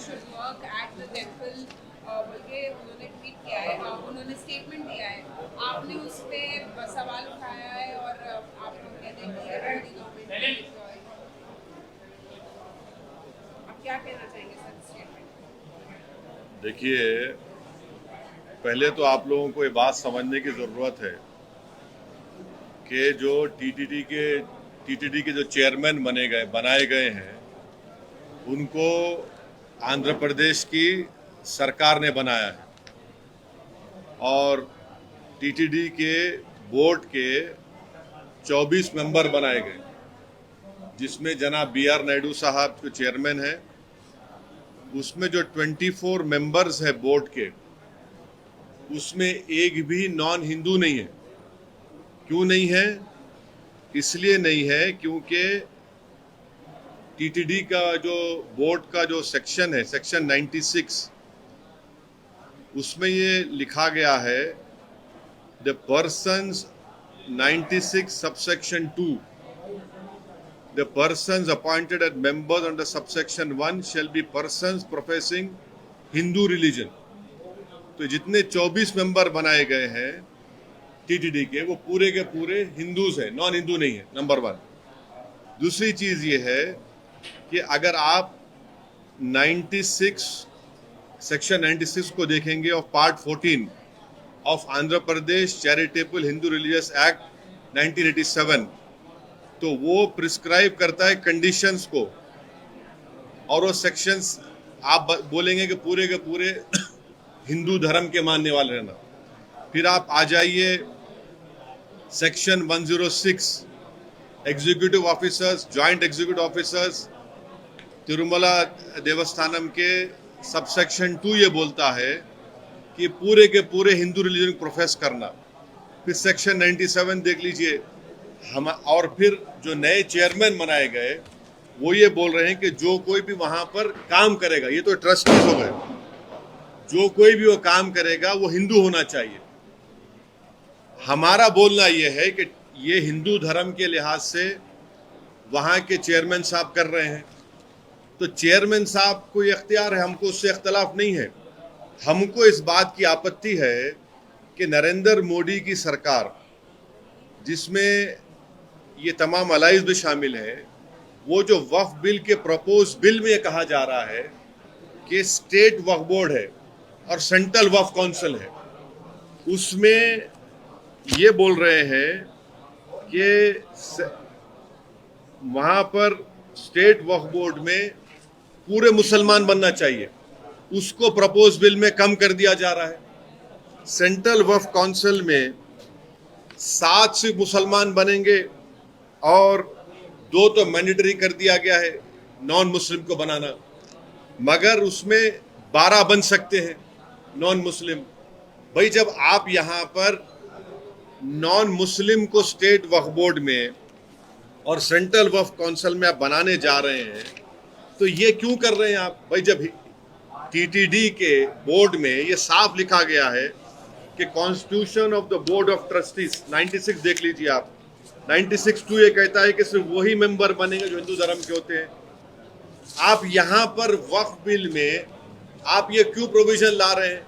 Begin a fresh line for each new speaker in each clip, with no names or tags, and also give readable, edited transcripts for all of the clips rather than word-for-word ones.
should work at the temple बोल के उन्होंने ट्वीट किया है, उन्होंने स्टेटमेंट दिया है। आपने उस पे सवाल उठाया है और आप लोग कहते हैं कि ये मोदी गवर्नमेंट, आप क्या कहना चाहेंगे सर स्टेटमेंट?
देखिए, पहले तो आप लोगों को ये बात समझने की ज़रूरत है कि जो टीटीडी के जो चेयरमैन बनाए गए हैं, उनको आंध्र प्रदेश की सरकार ने बनाया है और टीटीडी के बोर्ड के 24 मेंबर बनाए गए, जिसमें जनाब BR नायडू साहब जो चेयरमैन हैं, उसमें जो 24 मेंबर्स है बोर्ड के, उसमें एक भी नॉन हिंदू नहीं है। क्यों नहीं है? इसलिए नहीं है क्योंकि टीटीडी का जो बोर्ड का जो सेक्शन है, सेक्शन 96, उसमें ये लिखा गया है, the persons 96 subsection 2, the persons appointed as members under subsection 1 shall be persons professing Hindu religion। तो जितने 24 मेंबर बनाए गए हैं टीटीडी के, वो पूरे के पूरे हिंदूज हैं, नॉन हिंदू नहीं है, नंबर 1। दूसरी चीज ये है कि अगर आप 96 सेक्शन 96 को देखेंगे of part 14 of Andhra Pradesh charitable Hindu religious act 1987, तो वो प्रिस्क्राइब करता है कंडीशंस को, और वो सेक्शंस आप बोलेंगे कि पूरे हिंदू धर्म के मानने वाले रहना। फिर आप आ जाइए section 106, executive officers, joint executive officers Tirumala Devasthanam के सबसेक्शन 2 ये बोलता है कि पूरे के पूरे हिंदू रिलीजन प्रोफेस करना। फिर सेक्शन 97 देख लीजिए हम, और फिर जो नए चेयरमैन बनाए गए वो ये बोल रहे हैं कि जो कोई भी वहां पर काम करेगा, ये तो ट्रस्टीज हो गए, जो कोई भी वो काम करेगा वो हिंदू होना चाहिए। हमारा बोलना ये है कि ये हिंदू धर्म के लिहाज से वहां के चेयरमैन साहब कर रहे हैं, तो चेयरमैन साहब को ये अख्तियार है, हमको उससे इख्तलाफ नहीं है। हमको इस बात की आपत्ति है कि नरेंद्र मोदी की सरकार, जिसमें ये तमाम अलाइज भी शामिल है, वो जो वक्फ बिल के प्रपोज बिल में कहा जा रहा है कि स्टेट वक्फ बोर्ड है और सेंट्रल वक्फ काउंसिल है, उसमें ये बोल रहे हैं कि वहां पर स्टेट वक्फ बोर्ड में पूरे मुसलमान बनना चाहिए, उसको प्रपोज बिल में कम कर दिया जा रहा है। सेंट्रल वक्फ काउंसिल में 7 सिर्फ मुसलमान बनेंगे और 2 तो मैंडेटरी कर दिया गया है नॉन मुस्लिम को बनाना, मगर उसमें 12 बन सकते हैं नॉन मुस्लिम। भाई, जब आप यहां पर नॉन मुस्लिम को स्टेट वक्फ बोर्ड में और सेंट्रल वक्फ काउंसिल में आप बनाने जा रहे हैं, तो ये क्यों कर रहे हैं आप? भाई, जब टीटीडी के बोर्ड में ये साफ लिखा गया है कि constitution of the board of trustees 96 देख लीजिए आप, 96(2) ये कहता है कि सिर्फ वही मेंबर बनेंगे जो हिंदू धर्म के होते हैं। आप यहां पर वक्फ बिल में आप ये क्यों प्रोविजन ला रहे हैं?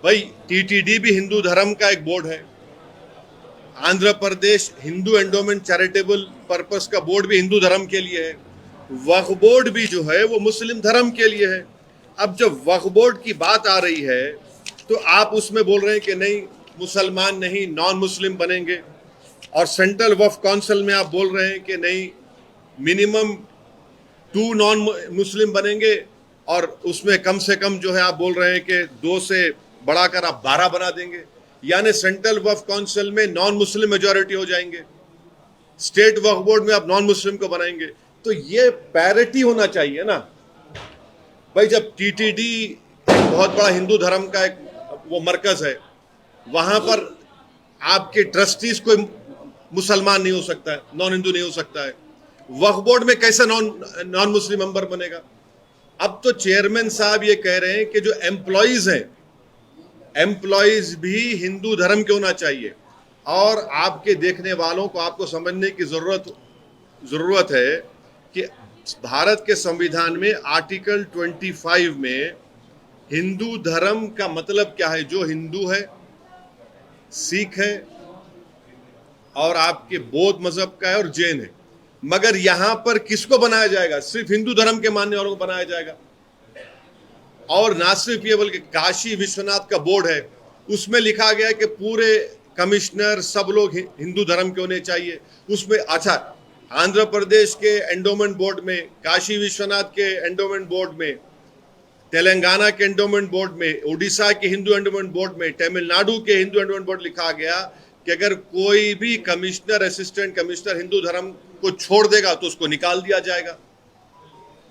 भाई, टीटीडी भी हिंदू धर्म का एक बोर्ड है, Andhra Pradesh Hindu endowment charitable purpose का बोर्ड भी हिंदू धर्म के लिए है, वक्फ बोर्ड भी जो है वो मुस्लिम धर्म के लिए है। अब जब वक्फ बोर्ड की बात आ रही है तो आप उसमें बोल रहे हैं कि नहीं, मुसलमान नहीं, नॉन मुस्लिम बनेंगे, और सेंट्रल वक्फ काउंसिल में आप बोल रहे हैं कि नहीं, मिनिमम 2 नॉन मुस्लिम बनेंगे, और उसमें कम से कम जो है आप बोल रहे हैं कि 2 से बढ़ाकर आप 12 बना देंगे, यानी सेंट्रल वक्फ काउंसिल में नॉन मुस्लिम मेजॉरिटी हो जाएंगे, स्टेट वक्फ बोर्ड में आप नॉन मुस्लिम को बनाएंगे। तो ये पैरिटी होना चाहिए ना भाई। जब टीटीडी एक बहुत बड़ा हिंदू धर्म का एक वो मरकज है, वहां पर आपके ट्रस्टीज कोई मुसलमान नहीं हो सकता है, नॉन हिंदू नहीं हो सकता है, वक्फ बोर्ड में कैसे नॉन मुस्लिम मेंबर बनेगा? अब तो चेयरमैन साहब ये कह रहे हैं कि जो एम्प्लॉइज हैं, एम्प्लॉइज भी हिंदू धर्म के होना चाहिए। और आपके देखने वालों को आपको समझने की जरूरत है कि भारत के संविधान में आर्टिकल 25 में हिंदू धर्म का मतलब क्या है? जो हिंदू है, सिख है और आपके बौद्ध मजहब का है और जैन है। मगर यहां पर किसको बनाया जाएगा? सिर्फ हिंदू धर्म के मानने वालों को बनाया जाएगा। और ना सिर्फ ये बल्कि काशी विश्वनाथ का बोर्ड है, उसमें लिखा गया है कि पूरे कमिश्नर सब लोग हिंदू धर्म के होने चाहिए। उसमें अच्छा, आंध्र प्रदेश के एंडोमेंट बोर्ड में, काशी विश्वनाथ के एंडोमेंट बोर्ड में, तेलंगाना के एंडोमेंट बोर्ड में, उड़ीसा के हिंदू एंडोमेंट बोर्ड में, तमिलनाडु के हिंदू एंडोमेंट बोर्ड लिखा गया कि अगर कोई भी कमिश्नर, असिस्टेंट कमिश्नर हिंदू धर्म को छोड़ देगा तो उसको निकाल दिया जाएगा।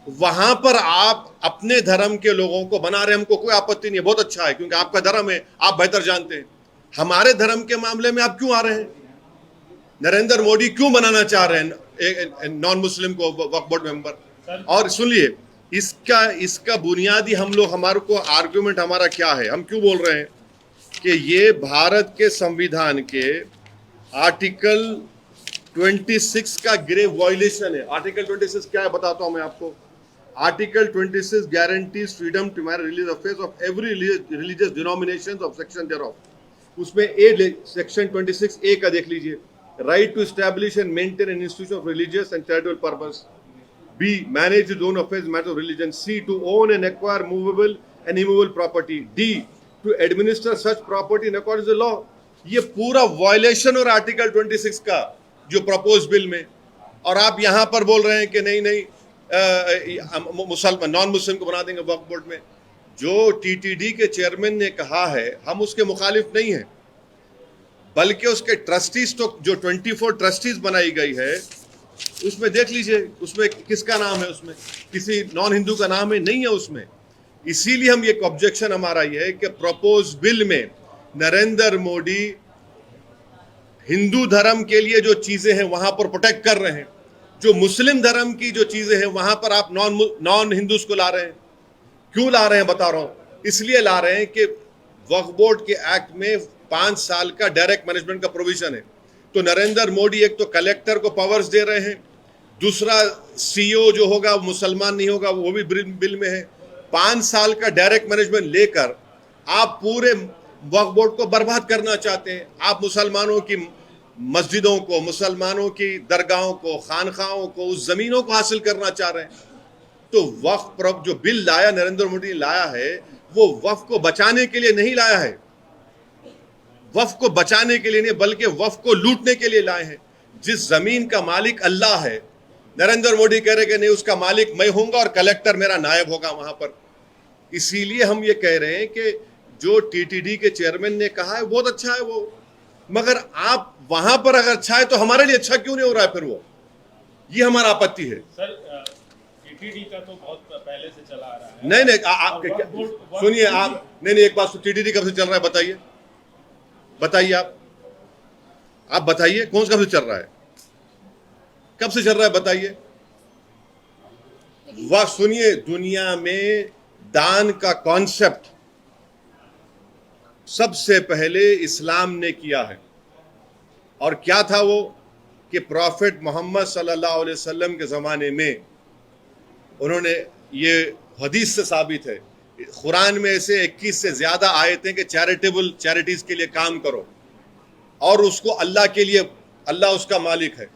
वहां पर आप अपने धर्म के लोगों को बना रहे, हमको कोई आपत्ति नहीं है, बहुत अच्छा है, क्योंकि आपका धर्म है, आप बेहतर जानते हैं। हमारे धर्म के मामले में आप क्यों आ रहे हैं? नरेंद्र मोदी क्यों बनाना चाह रहे हैं नॉन मुस्लिम को वक्फ बोर्ड मेंबर? और सुनिए, इसका बुनियादी हमारे को आर्गुमेंट हमारा क्या है? हम क्यों बोल रहे हैं कि ये भारत के संविधान के आर्टिकल 26 का ग्रेव वायलेशन है। आर्टिकल 26 क्या है बताता हूं मैं आपको। Article 26 guarantees freedom to marry religious affairs of every religious denominations of section thereof. उसमें सेक्शन 26A का देख लीजिए, right to establish and maintain an institution of religious and charitable purpose. B, manage his own affairs, matters of religion. C, to own and acquire movable and immovable property. D, to administer such property in accordance with the law. ये पूरा violation और article 26 का जो propose bill में, और आप यहां पर बोल रहे हैं कि नहीं मुसलमान नॉन मुस्लिम को बना देंगे वक्फ बोर्ड में। जो टीटीडी के चेयरमैन ने कहा है, हम उसके मुखालिफ नहीं हैं, बल्कि उसके ट्रस्टीज, तो जो 24 ट्रस्टीज बनाई गई है उसमें देख लीजिए, उसमें किसका नाम है? उसमें किसी नॉन हिंदू का नाम है? नहीं है उसमें। इसीलिए हम एक ऑब्जेक्शन हमारा ये है कि प्रपोज बिल में नरेंद्र मोदी हिंदू धर्म के लिए जो चीजें हैं वहां पर प्रोटेक्ट कर रहे हैं, जो मुस्लिम धर्म की जो चीजें हैं वहां पर आप नॉन हिंदूज को ला रहे हैं। क्यों ला रहे हैं बता रहा हूं। इसलिए ला रहे हैं कि वक्फ बोर्ड के एक्ट में 5 साल का डायरेक्ट मैनेजमेंट का प्रोविजन है। तो नरेंद्र मोदी एक तो कलेक्टर को पावर्स दे रहे हैं, दूसरा सीईओ जो होगा वो मुसलमान नहीं होगा, वो भी बिल में है। 5 साल का डायरेक्ट मैनेजमेंट लेकर आप पूरे वक्फ बोर्ड को बर्बाद करना चाहते हैं। आप मुसलमानों की मस्जिदों को, मुसलमानों की दरगाहों को, खानखाहों को, उस जमीनों को हासिल करना चाह रहे हैं। तो वक्फ जो बिल लाया नरेंद्र मोदी ने लाया है, वो वक्फ को बचाने के लिए नहीं लाया है, वक्फ को बचाने के लिए नहीं बल्कि वक्फ को लूटने के लिए लाए हैं। जिस जमीन का मालिक अल्लाह है, नरेंद्र मोदी कह रहे कि नहीं उसका मालिक मैं होऊंगा और कलेक्टर मेरा नायब होगा वहां पर। इसीलिए हम ये कह रहे हैं कि जो टीटीडी के चेयरमैन ने कहा है बहुत अच्छा है वो, मगर आप वहां पर अगर अच्छा है तो हमारे लिए अच्छा क्यों नहीं हो रहा है फिर वो? ये हमारा आपत्ति है।
सर, टीटीडी का तो बहुत पहले से चला आ रहा है।
नहीं आप सुनिए, आप नहीं एक बात, टीटीडी कब से चल रहा है बताइए, बताइए आप बताइए कौन सा कब से चल रहा है, कब से चल रहा है बताइए। वह सुनिए, दुनिया में दान का कॉन्सेप्ट सबसे पहले इस्लाम ने किया है। और क्या था वो कि प्रॉफिट मोहम्मद सल्लल्लाहु अलैहि वसल्लम के ज़माने में उन्होंने, ये हदीस से साबित है, कुरान में ऐसे 21 से ज़्यादा आयतें हैं कि चैरिटीज़ के लिए काम करो और उसको अल्लाह के लिए, अल्लाह उसका मालिक है।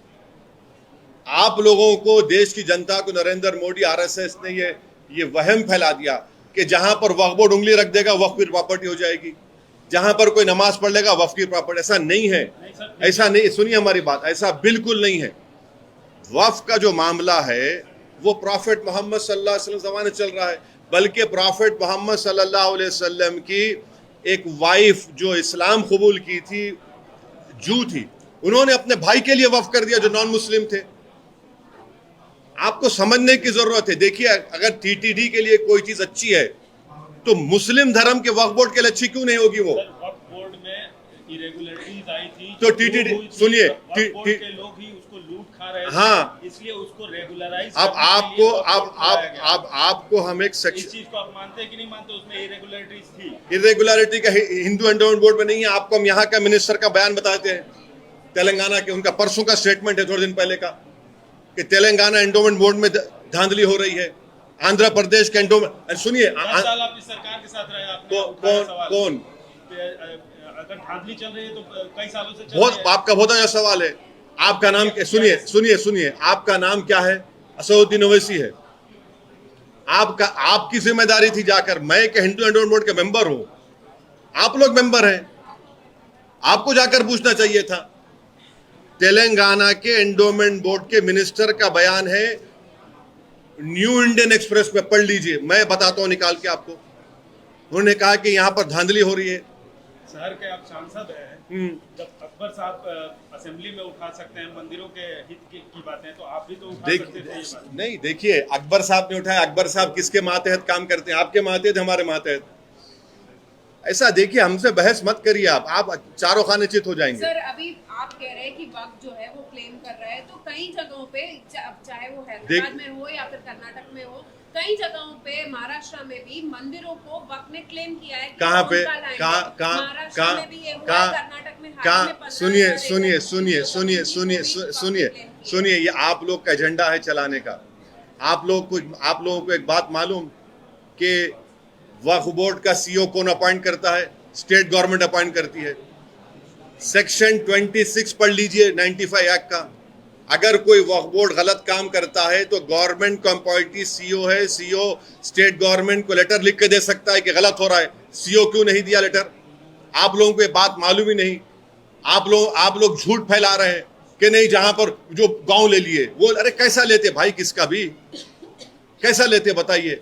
आप लोगों को, देश की जनता को नरेंद्र मोदी आरएसएस ने ये वहम फैला दिया कि जहां पर वक्फ बोर्ड उंगली रख देगा वक्फ की प्रॉपर्टी हो जाएगी, जहां पर कोई नमाज पढ़ लेगा वक्फ की प्रॉपर्टी। ऐसा नहीं है, ऐसा नहीं, सुनिए हमारी बात, ऐसा बिल्कुल नहीं है। वक्फ का जो मामला है वो प्रॉफिट मोहम्मद सल्लल्लाहु अलैहि वसल्लम ज़माने चल रहा है, बल्कि प्रॉफिट मोहम्मद सल्लल्लाहु अलैहि वसल्लम की एक वाइफ जो इस्लाम कबूल की थी, जू थी, उन्होंने अपने भाई के लिए वक्फ कर दिया जो नॉन मुस्लिम थे। आपको समझने की जरूरत है। देखिए, अगर टीटीडी के लिए कोई चीज अच्छी है तो मुस्लिम धर्म के वक्फ बोर्ड के लिए अच्छी क्यों नहीं होगी? वो
वक्फ बोर्ड में इरेगुलरिटीज आई थी
तो टीटीडी, सुनिए,
के लोग ही उसको लूट खा रहे थे,
हाँ,
इसलिए उसको रेगुलराइज।
अब आपको हम एक सेक्शन,
इस चीज को आप मानते हैं कि नहीं मानते? उसमें इरेगुलरिटीज थी।
इरेगुलरिटी का हिंदू एंडोमेंट बोर्ड में नहीं है। आपको हम यहाँ का मिनिस्टर का बयान बताते हैं, तेलंगाना के, उनका परसों का स्टेटमेंट है थोड़े दिन पहले का, कि तेलंगाना एंडोमेंट बोर्ड में धांधली हो रही है। आंध्र प्रदेश के एंडोमेंट, सुनिए
10 साल आप इस सरकार के साथ रहे, आपने उठाया सवाल।
कौन
अगर धांधली चल रही है तो कई सालों से चल रही
बहुत
है।
आपका बहुत अच्छा सवाल है। आपका नाम सुनिए सुनिए सुनिए, आपका नाम क्या है? असदुद्दीन ओवैसी है। आपकी जिम्मेदारी थी जाकर, मैं एक हिंदू एंडोमेंट बोर्ड का मेंबर हूं, आप लोग मेंबर हैं, आपको जाकर पूछना चाहिए था। तेलंगाना के एंडोमेंट बोर्ड के मिनिस्टर का बयान है, न्यू इंडियन एक्सप्रेस में पढ़ लीजिए, मैं बताता हूं निकाल के आपको। उन्होंने कहा कि यहां पर धांधली हो रही है।
शहर के आप सांसद हैं, जब अकबर साहब असेंबली में उठा सकते हैं मंदिरों के हित की बातें, तो आप भी तो उठा सकते थे ये बात।
नहीं, देखिए अकबर साहब ने उठाया, अकबर साहब किसके मातहत काम करते हैं? आपके मातहत, हमारे मातहत। ऐसा देखिए, हमसे बहस मत करिए, आप चारों खाने चित हो जाएंगे।
सर अभी आप कह रहे हैं कि वक्त जो है वो क्लेम कर रहा है, तो कई जगहों पे चाहे वो हैदराबाद में हो या फिर कर्नाटक में हो, कई जगहों पे महाराष्ट्र में भी मंदिरों को वक्त ने क्लेम किया है।
कहाँ पे?
महाराष्ट्र में भी ये हुआ, कर्नाटक में हाल में 15
सुनिए, ये आप लोग का एजेंडा है चलाने का। आप लोगों को एक बात मालूम कि वक्फ बोर्ड का सीईओ कौन अपॉइंट करता है? स्टेट गवर्नमेंट अपॉइंट करती है। सेक्शन 26 पढ़ लीजिए 95 एक्ट का। अगर कोई वक्फ बोर्ड गलत काम करता है तो गवर्नमेंट को अपॉइंटी सीईओ है, सीईओ स्टेट गवर्नमेंट को लेटर लिख के दे सकता है कि गलत हो रहा है। सीईओ क्यों नहीं दिया लेटर? आप लोगों को ये बात मालूम ही नहीं। आप लोग झूठ फैला रहे हैं कि नहीं, जहां पर जो गांव ले लिए वो, अरे कैसा लेते भाई, किसका भी कैसा लेते बताइए।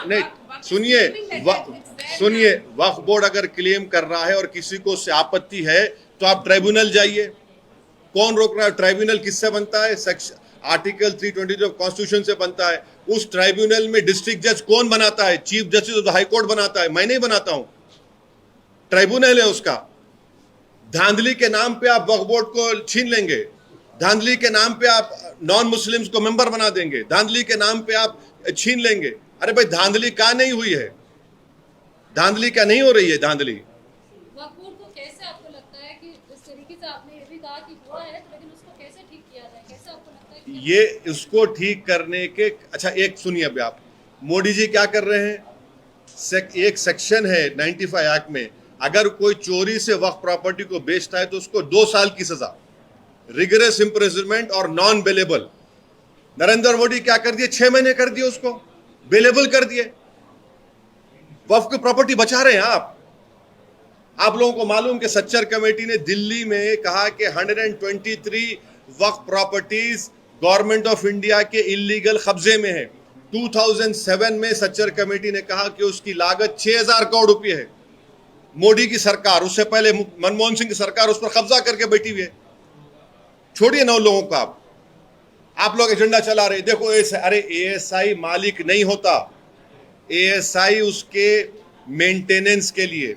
नहीं, सुनिए, वक्फ बोर्ड अगर क्लेम कर रहा है और किसी को उससे आपत्ति है तो आप ट्राइब्यूनल जाइए। कौन रोक रहा है? ट्राइब्यूनल किससे बनता है? आर्टिकल 320 ऑफ कॉन्स्टिट्यूशन से बनता है। उस ट्राइब्यूनल में डिस्ट्रिक्ट जज कौन बनाता है? Chief justice of the high court बनाता है, मैं नहीं बनाता हूं, ट्राइब्यूनल है उसका। धांधली के नाम पे आप वक्फ बोर्ड को छीन लेंगे, धांधली के नाम पे आप नॉन मुस्लिम्स को मेंबर बना देंगे, धांधली के नाम पे आप छीन लेंगे। अरे भाई, धांधली का नहीं हुई है, धांधली का नहीं हो रही है धांधली।
वक्फ बोर्ड को कैसे आपको लगता है कि इस तरीके से आपने ये भी कहा कि हुआ है, तो लेकिन उसको कैसे ठीक किया जाए? कैसे आपको लगता है कि
ये उसको ठीक करने के, अच्छा एक सुनिए, अभी आप मोदी जी क्या कर रहे हैं? एक सेक्शन है 95 एक्ट में, अगर कोई चोरी से वक्फ प्रॉपर्टी को बेचता है तो उसको 2 साल की सजा, रिगरस इम्प्रिजनमेंट और नॉन बेलेबल। नरेंद्र मोदी क्या कर दिए? 6 महीने कर दिए, उसको बेलेबल कर दिए। वक्फ की प्रॉपर्टी बचा रहे हैं आप लोगों को मालूम कि सच्चर कमेटी ने दिल्ली में कहा कि 123 वक्फ प्रॉपर्टीज गवर्नमेंट ऑफ इंडिया के इलीगल कब्जे में है। 2007 में सच्चर कमेटी ने कहा कि उसकी लागत 6000 करोड़ रुपए है। मोदी की सरकार, उससे पहले मनमोहन सिंह की सरकार उस पर कब्जा करके बैठी हुई है। छोड़िए 9 लोगों का, आप लोग एजेंडा चला रहे। देखो अरे एएसआई मालिक नहीं होता, एएसआई उसके मेंटेनेंस के लिए,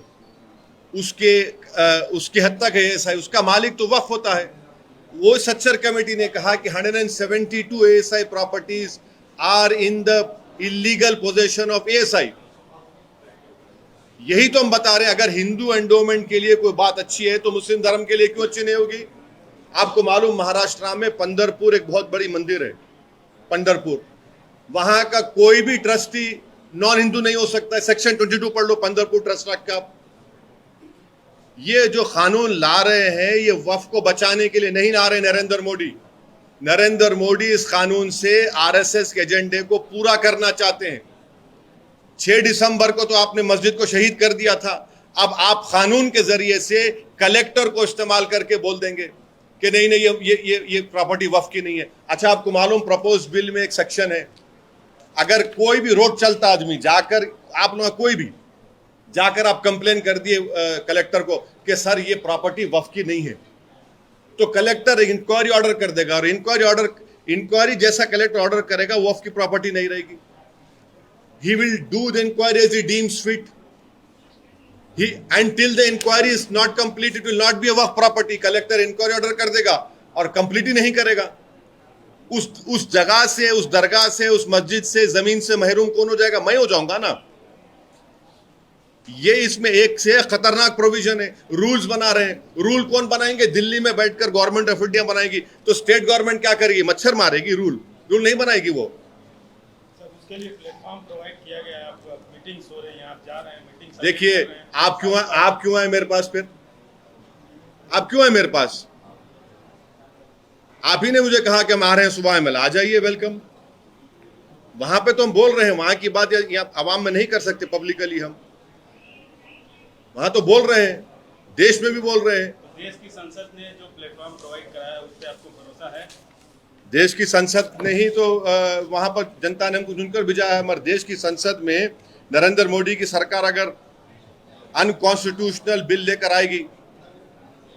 उसके हद तक है एएसआई, उसका मालिक तो वक्फ होता है। वो सच्चर कमेटी ने कहा कि 172 ASI properties are in the illegal possession of ASI. यही तो हम बता रहे हैं, अगर हिंदू एंडोमेंट के लिए कोई बात अच्छी है तो मुस्लिम धर्म के लिए क्यों अच्छी नहीं होगी? आपको मालूम महाराष्ट्र में पंढरपुर एक बहुत बड़ी मंदिर है, पंढरपुर, वहां का कोई भी ट्रस्टी नॉन हिंदू नहीं हो सकता है। सेक्शन 22 पढ़ लो पंढरपुर ट्रस्ट एक्ट का। ये जो कानून ला रहे हैं ये वक्फ को बचाने के लिए नहीं ला रहे नरेंद्र मोदी। नरेंद्र मोदी इस कानून से आरएसएस के एजेंडे को पूरा करना चाहते हैं। 6 दिसंबर को तो आपने मस्जिद को शहीद कर दिया था, अब आप कानून के जरिए से कलेक्टर को इस्तेमाल करके बोल देंगे कि नहीं ये प्रॉपर्टी वक्फ की नहीं है। अच्छा, आपको मालूम प्रपोज बिल में एक सेक्शन है, अगर कोई भी रोड चलता आदमी जाकर, आप लोग कोई भी जाकर आप कंप्लेन कर दिए कलेक्टर को कि सर ये प्रॉपर्टी वक्फ की नहीं है, तो कलेक्टर इंक्वायरी ऑर्डर कर देगा, और इंक्वायरी जैसा कलेक्टर ऑर्डर करेगा वक्फ की प्रॉपर्टी नहीं रहेगी। He will do the inquiry as he deems fit. Until the inquiry is not complete, it will not be a Waqf property. Collector inquiry order कर देगा और कंप्लीट ही नहीं करेगा। उस जगह से, उस दरगाह से, उस मस्जिद से, जमीन से महरूम कौन हो जाएगा? मैं हो जाऊंगा ना। ये इसमें एक से एक खतरनाक प्रोविजन है। रूल्स बना रहे हैं। रूल कौन बनाएंगे? दिल्ली में बैठकर गवर्नमेंट अथॉरिटियां बनाएगी। तो स्टेट गवर्नमेंट क्या करेगी? मच्छर मारेगी। रूल नहीं बनाएगी वो।
सर उसके लिए प्लेटफॉर्म प्रोवाइड किया गया है, आप मीटिंग्स हो रही हैं, आप जा रहे हैं मीटिंग।
देखिए, आप क्यों आए मेरे पास? फिर आप क्यों आए मेरे पास? आप ही ने मुझे कहा कि हम आ रहे हैं सुबह में, आ जाइए, वेलकम। वहां पे तो हम बोल रहे हैं, वहां की बात यहाँ आवाम में नहीं कर सकते पब्लिकली। हम वहां तो बोल रहे हैं, देश में भी बोल रहे हैं।
तो देश की संसद ने जो प्लेटफॉर्म प्रोवाइड कराया उस पर आपको भरोसा है?
देश की संसद ने ही तो वहां पर जनता ने हमको चुनकर भेजा है। मगर देश की संसद में नरेंद्र मोदी की सरकार अगर अनकॉन्स्टिट्यूशनल बिल लेकर आएगी,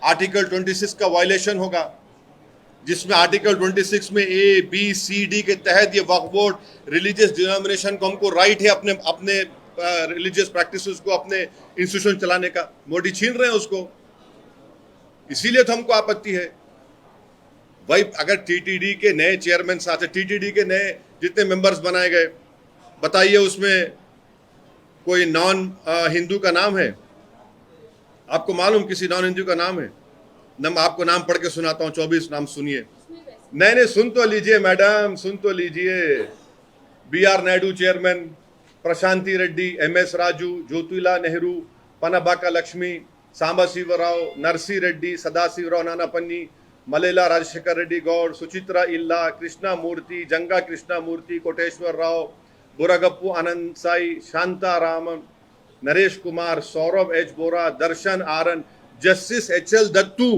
आर्टिकल 26 का वायलेशन होगा, जिसमें आर्टिकल 26 में ABCD के तहत ये वक्फ बोर्ड रिलीजियस डिनोमिनेशन को हमको राइट है अपने रिलीजियस प्रैक्टिसेस को, अपने इंस्टीट्यूशन चलाने का। मोदी छीन रहे हैं उसको, इसीलिए तो हमको आपत्ति है। भाई अगर TTD के नए चेयरमैन साथ है, TTD के नए जितने मेंबर्स बनाए गए, बताइए उसमें कोई नॉन हिंदू का नाम है? आपको मालूम किसी नॉन हिंदू का नाम है? आपको नाम पढ़ के सुनाता हूँ, 24 नाम सुनिए। नहीं, सुन तो लीजिए मैडम, सुन तो लीजिए। BR Naidu chairman, Prashanti Reddy, MS Raju, Jyothula Nehru, Panabaka Lakshmi, Sambasivarao, Narasi Reddy, Sadasivarao Nanapaneni, Malela Rajasekhar Reddy Goud, Suchitra Ella, Krishna Murthy, Janga Krishna Murthy, Koteswara Rao, Buragapu Anand Sai, Shanta Raman, Naresh Kumar, Saurabh H Bora, Darshan Aran, justice HL Dattu,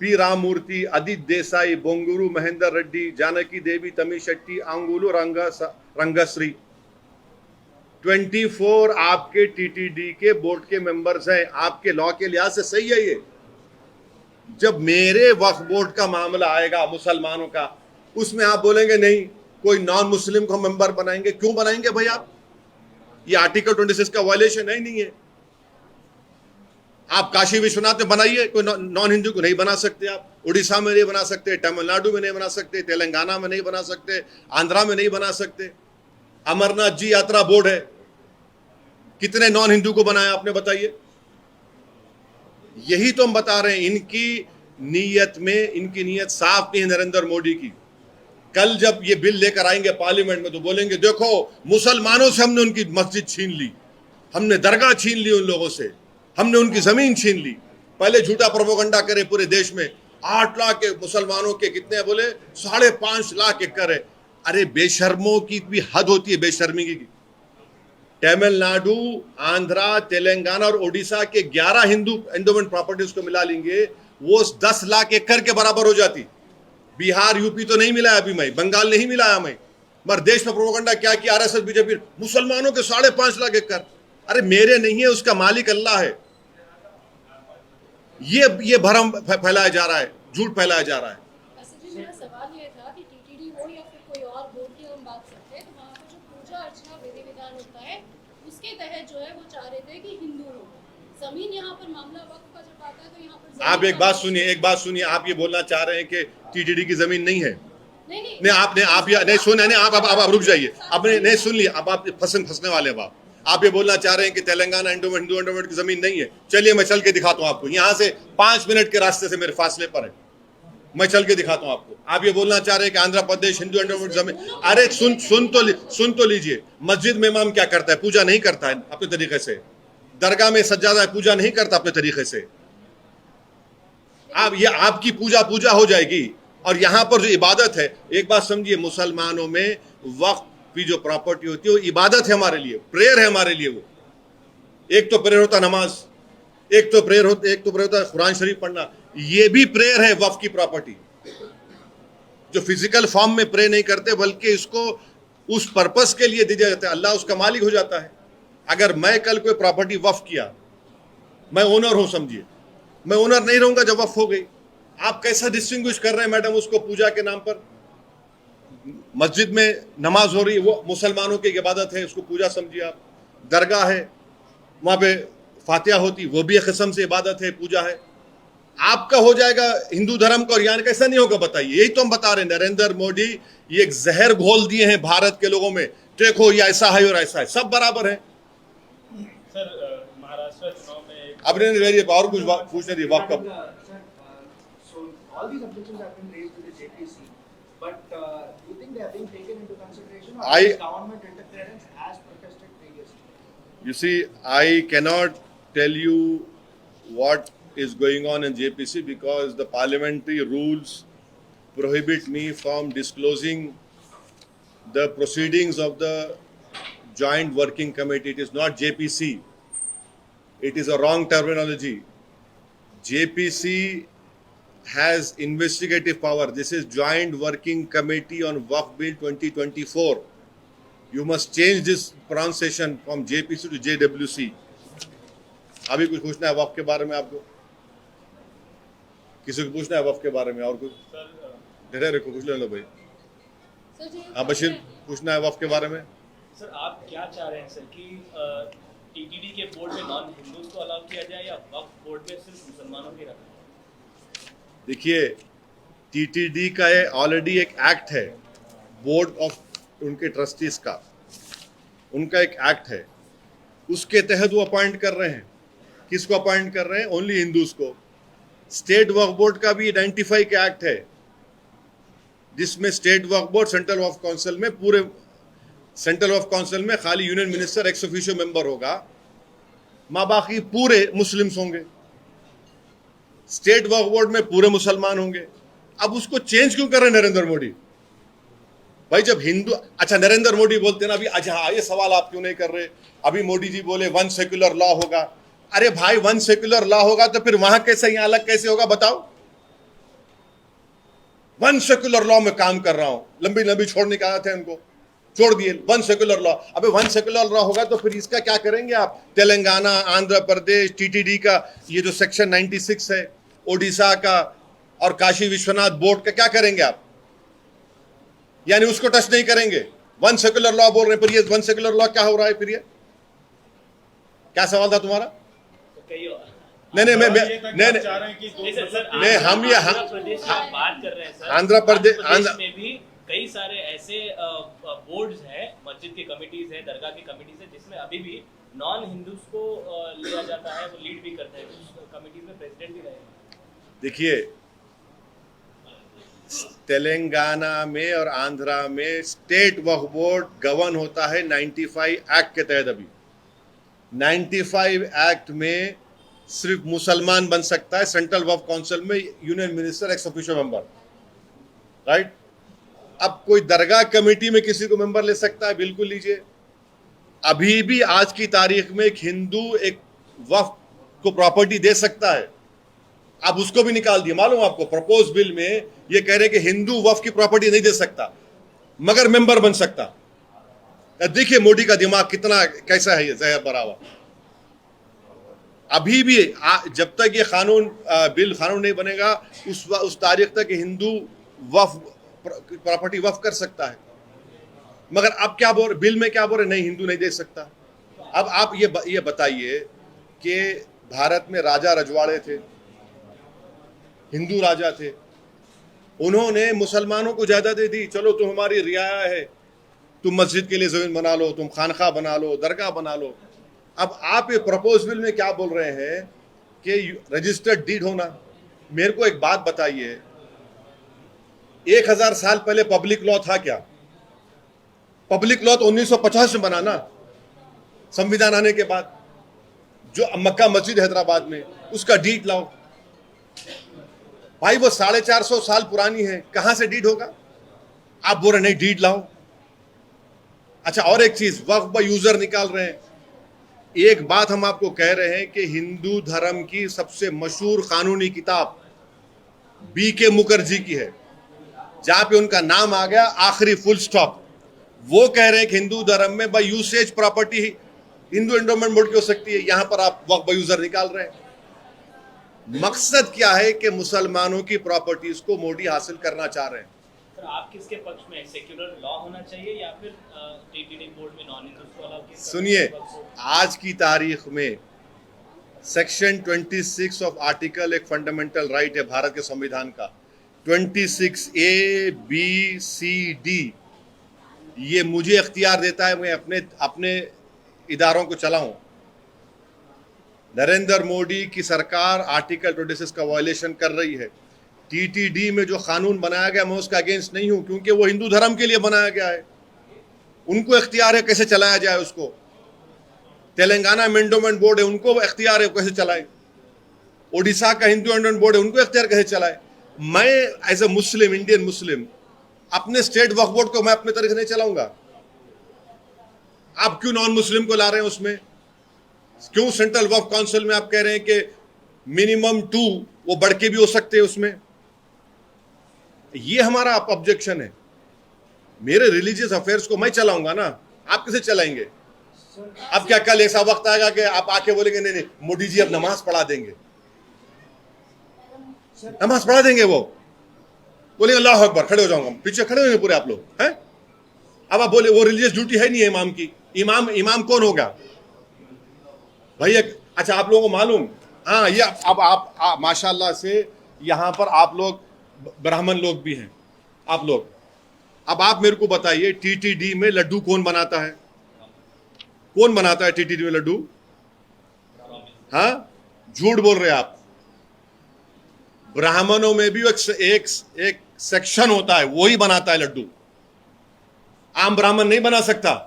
P Rammurthy, Adit Desai, Bonguru Mahender Reddy, Janaki Devi, Tami Shetty, आंगुलू रंगश्री। 24 आपके TTD के बोर्ड के मेंबर्स हैं। आपके लॉ के लिहाज से सही है ये। जब मेरे वक्फ बोर्ड का मामला आएगा मुसलमानों का, उसमें आप बोलेंगे नहीं कोई नॉन मुस्लिम को मेंबर बनाएंगे। क्यों बनाएंगे भाई आप? ये आर्टिकल 26 का वायलेशन है ही नहीं है। आप काशी विश्वनाथ में बनाइए, कोई नॉन हिंदू को नहीं बना सकते। आप उड़ीसा में नहीं बना सकते, तमिलनाडु में नहीं बना सकते, तेलंगाना में नहीं बना सकते, आंध्रा में नहीं बना सकते। अमरनाथ जी यात्रा बोर्ड है, कितने नॉन हिंदू को बनाया आपने? बताइए। यही तो हम बता रहे हैं, इनकी नीयत साफ नहीं है नरेंद्र मोदी की। कल जब ये बिल लेकर आएंगे पार्लियामेंट में तो बोलेंगे देखो मुसलमानों से हमने उनकी मस्जिद छीन ली, हमने दरगाह छीन ली उन लोगों से, हमने उनकी जमीन छीन ली। पहले झूठा प्रोपेगेंडा करे पूरे देश में 8 लाख के मुसलमानों के कितने बोले 5.5 लाख एकड़ है। अरे बेशर्मों की भी हद होती है, बेशर्मी की। तमिलनाडु, आंध्रा, तेलंगाना और ओडिशा के 11 हिंदू एंडोमेंट प्रॉपर्टीज को मिला लेंगे, वो 10 लाख एकड़ के बराबर हो जाती। बिहार यूपी तो नहीं मिलाया अभी मैं, बंगाल नहीं मिलाया मैं, मगर देश में प्रोपेगेंडा क्या किया RSS बीजेपी, मुसलमानों के 5.5 लाख एकड़। अरे मेरे नहीं है, उसका मालिक अल्लाह है। ये भरम फैलाया जा रहा है, झूठ फैलाया जा रहा है।
मेरा सवाल ये था कि TTD हो या फिर कोई और बोर्ड की हम बात करते हैं, तो वहाँ पर जो पूजा अर्चना विधि विधान होता है उसके तहत जो है वो चाह रहे थे कि हिंदू हो। जमीन यहाँ पर मामला वक्त का जब आता है तो यहाँ पर
आप एक बात सुनिए, आप ये बोलना चाह रहे हैं कि TTD की जमीन नहीं है? नहीं, आपने नहीं सुना, नहीं आप रुक जाइए, आपने नहीं सुन लिया, अब आप फंसने वाले हैं। आप ये बोलना चाह रहे हैं कि तेलंगाना हिंदू एंडोमेंट की जमीन नहीं है। चलिए मैं चल के दिखाता हूं आपको, यहां से 5 मिनट के रास्ते से मेरे फासले पर है, मैं चल के दिखाता हूं आपको। आप ये बोलना चाह रहे हैं कि आंध्र प्रदेश हिंदू एंडोमेंट जमीन? अरे सुन तो लीजिए। मस्जिद में इमाम क्या करता है? पूजा नहीं करता है अपने तरीके से। दरगाह में सज्जादा पूजा नहीं करता अपने तरीके से। आप ये आपकी पूजा हो जाएगी। और यहां पर जो इबादत है, एक बात समझिए, मुसलमानों में वक्त की जो प्रॉपर्टी होती है वो इबादत है हमारे लिए, प्रेयर है हमारे लिए। वो एक तो प्रेयर होता नमाज, एक तो प्रेयर होता कुरान शरीफ पढ़ना। ये भी प्रेयर है वक्फ की प्रॉपर्टी। जो फिजिकल फॉर्म में प्रे नहीं करते बल्कि इसको उस पर्पस के लिए दिया जाता है, अल्लाह उसका मालिक हो जाता है। अगर मैं कल कोई प्रॉपर्टी वक्फ किया, मैं ओनर हूं समझिए, मैं ओनर नहीं रहूंगा जब वक्फ हो गई। आप कैसा डिस्टिंग्विश कर रहे हैं मैडम उसको? पूजा के नाम पर मस्जिद में नमाज हो रही है, वो मुसलमानों की इबादत है, उसको पूजा समझिए आप। दरगाह है, वहां पे फातिहा होती, वो भी एक किस्म से इबादत है, पूजा है। आपका हो जाएगा हिंदू धर्म का और यहाँ कैसा नहीं होगा? बताइए। यही तो हम बता रहे हैं, नरेंद्र मोदी ये एक जहर घोल दिए हैं भारत के लोगों में। देखो ये ऐसा है और ऐसा है, सब बराबर है।
सर महाराष्ट्र चुनाव में
अपने वेरी और कुछ पूछने दी वक्त कब
So all these objections have been raised to the JPC, but do you think they are being taken into consideration, or is government interference as protested previously?
You see, I cannot tell you what is going on in JPC because the parliamentary rules prohibit me from disclosing the proceedings of the Joint Working Committee. It is not JPC. It is a wrong terminology. JPC has investigative power. This is Joint Working Committee on Waqf Bill 2024. You must change this pronunciation from JPC to JWC. अभी कुछ पूछना है वक्फ के बारे में आपको? किसी को पूछना है वक्फ के बारे में और कुछ? धैर्य रखो, पूछ लो भाई। हाँ बशीर, पूछना है वक्फ के बारे में?
सर आप क्या चाह रहे हैं सर कि टीटीडी के बोर्ड में नॉन हिंदूज को अलाउ किया जाए या वक्फ बोर्ड में सिर्फ मुसलमानों को रखा जाए?
देखिए, टीटीडी का ऑलरेडी एक एक्ट है, बोर्ड ऑफ उनके ट्रस्टीज का, उनका एक एक्ट है, उसके तहत वो अपॉइंट कर रहे हैं। किसको अपॉइंट कर रहे हैं? ओनली हिंदूज को। स्टेट वक्फ बोर्ड का भी 95 का एक्ट है, जिसमें स्टेट वक्फ बोर्ड सेंट्रल वक्फ काउंसिल में पूरे सेंट्रल वक्फ काउंसिल में खाली union minister ex officio member होगा, माँ बाकी पूरे मुस्लिम्स होंगे। स्टेट वक्फ बोर्ड में पूरे मुसलमान होंगे। अब उसको चेंज क्यों कर रहे हैं नरेंद्र मोदी? भाई जब हिंदू, अच्छा नरेंद्र मोदी बोलते ना अभी, अच्छा ये सवाल आप क्यों नहीं कर रहे? अभी मोदी जी बोले वन सेक्युलर लॉ होगा। अरे भाई वन सेक्युलर लॉ होगा तो फिर वहां कैसे यहां अलग कैसे होगा बताओ? वन सेक्युलर लॉ में काम कर रहा हूं, लंबी लंबी छोड़ने का थे उनको, छोड़ दिए वन सेक्युलर लॉ। अबे वन सेक्युलर लॉ होगा तो फिर इसका क्या करेंगे आप? तेलंगाना, आंध्र प्रदेश, टीटीडी का ये जो सेक्शन 96 है, ओडिशा का और काशी विश्वनाथ बोर्ड का क्या करेंगे आप? यानी उसको टच नहीं करेंगे। वन सेक्युलर लॉ बोल रहे हैं, फिर ये वन सेक्युलर लॉ क्या हो रहा है? फिर ये क्या सवाल था तुम्हारा? नहीं नहीं मैं नहीं हम ये
प्रदेश की बात कर रहे हैं सर।
आंध्र प्रदेश
में भी कई सारे ऐसे बोर्ड्स हैं, मस्जिद की कमिटीज है, दरगाह की कमिटीज है, जिसमें अभी भी नॉन हिंदूज को लिया जाता है, वो लीड भी करते हैं, उस कमिटीज में प्रेसिडेंट भी रहे हैं।
देखिए, तेलंगाना में और आंध्रा में स्टेट वक्फ बोर्ड गवर्न होता है 95 एक्ट के तहत। अभी 95 एक्ट में सिर्फ मुसलमान बन सकता है सेंट्रल वक्फ काउंसिल में union minister ex officio member, right? अब कोई दरगाह कमेटी में किसी को मेंबर ले सकता है? बिल्कुल लीजिए। अभी भी आज की तारीख में एक हिंदू एक वक्फ को प्रॉपर्टी दे सकता है, अब उसको भी निकाल दिया। मालूम आपको प्रपोज बिल में ये कह रहे कि हिंदू वक्फ की प्रॉपर्टी नहीं दे सकता मगर मेंबर बन सकता। देखिए मोदी का दिमाग कितना कैसा है, ये जहर भरा हुआ। अभी भी जब तक ये बिल कानून नहीं बनेगा उस तारीख तक हिंदू वक्फ प्रॉपर्टी वक्फ कर सकता है। मगर अब क्या बोल, बिल में क्या बोल रहे? नहीं, हिंदू नहीं दे सकता। अब आप ये बताइए कि भारत में राजा रजवाड़े थे, हिंदू राजा थे, उन्होंने मुसलमानों को जायदादें दी। चलो तुम हमारी रियाया है, तुम मस्जिद के लिए जमीन बना लो, तुम खानखा बना लो, दरगाह बना लो। अब आप ये प्रपोज बिल में क्या बोल रहे हैं कि रजिस्टर्ड डीड होना। मेरे को एक बात बताइए, 1000 साल पहले पब्लिक लॉ था क्या? पब्लिक लॉ तो 1950 में बना ना, संविधान आने के बाद। जो मक्का मस्जिद हैदराबाद में, उसका डीड लाओ। भाई वो 450 साल पुरानी है, कहां से डीड होगा? आप बोल रहे नहीं डीड लाओ। अच्छा और एक चीज, वक्फ बाय यूजर निकाल रहे हैं। एक बात हम आपको कह रहे हैं कि हिंदू धर्म की सबसे मशहूर कानूनी किताब BK मुखर्जी की है, जहां पे उनका नाम आ गया आखिरी फुल स्टॉप। वो कह रहे हैं कि हिंदू धर्म में by usage property Hindu endowment board की हो सकती है। यहां पर आप वक्फ बाय यूजर निकाल रहे हैं। मकसद क्या है कि मुसलमानों की प्रॉपर्टीज को मोदी हासिल करना चाह रहे हैं।
सर आप किसके पक्ष में? सेक्युलर लॉ होना चाहिए या फिर टीटीडी बोर्ड में नॉन हिंदूज को अलाउ किया?
सुनिए, आज की तारीख में सेक्शन 26 ऑफ आर्टिकल एक फंडामेंटल राइट है भारत के संविधान का, 26A, B, C, D, ये मुझे इख्तियार देता है मैं अपने इदारों को चलाऊं। नरेंद्र मोदी की सरकार आर्टिकल 26 का वायलेशन कर रही है। टीटीडी में जो कानून बनाया गया मैं उसका अगेंस्ट नहीं हूं, क्योंकि वो हिंदू धर्म के लिए बनाया गया है। उनको इख्तियार है कैसे चलाया जाए उसको। तेलंगाना में एंडोमेंट बोर्ड है, उनको इख्तियार है कैसे चलाए। ओडिशा का हिंदू एंडोमेंट बोर्ड है, उनको इख्तियार कैसे चलाए। मैं as a Muslim, Indian Muslim, अपने स्टेट वक्फ बोर्ड को मैं अपने तरीके नहीं चलाऊंगा। आप क्यों नॉन मुस्लिम को ला रहे हैं उसमें? क्यों सेंट्रल वक्फ काउंसिल में आप कह रहे हैं कि मिनिमम 2 वो बढ़ के भी हो सकते हैं उसमें? ये हमारा ऑब्जेक्शन है। मेरे रिलीजियस अफेयर्स को मैं चलाऊंगा ना, आप कैसे चलाएंगे? अब क्या कल ऐसा वक्त आएगा कि आप आके बोलेंगे नहीं नहीं मोदी जी अब नमाज पढ़ा देंगे, नमाज पढ़ा देंगे, वो बोलेंगे अल्लाह अकबर, खड़े हो जाऊंगा, पीछे खड़े होंगे पूरे आप लोग हैं। अब आप बोले वो रिलीजियस ड्यूटी है नहीं है इमाम की। इमाम कौन होगा भाई? अच्छा आप लोगों को मालूम, हाँ ये अब आप माशाल्लाह से यहां पर आप लोग ब्राह्मण लोग भी हैं आप लोग। अब आप मेरे को बताइए टीटीडी में लड्डू कौन बनाता है? कौन बनाता है टीटीडी में लड्डू? हाँ झूठ बोल रहे हैं आप। ब्राह्मणों में भी एक सेक्शन होता है, वही बनाता है लड्डू। आम ब्राह्मण नहीं बना सकता।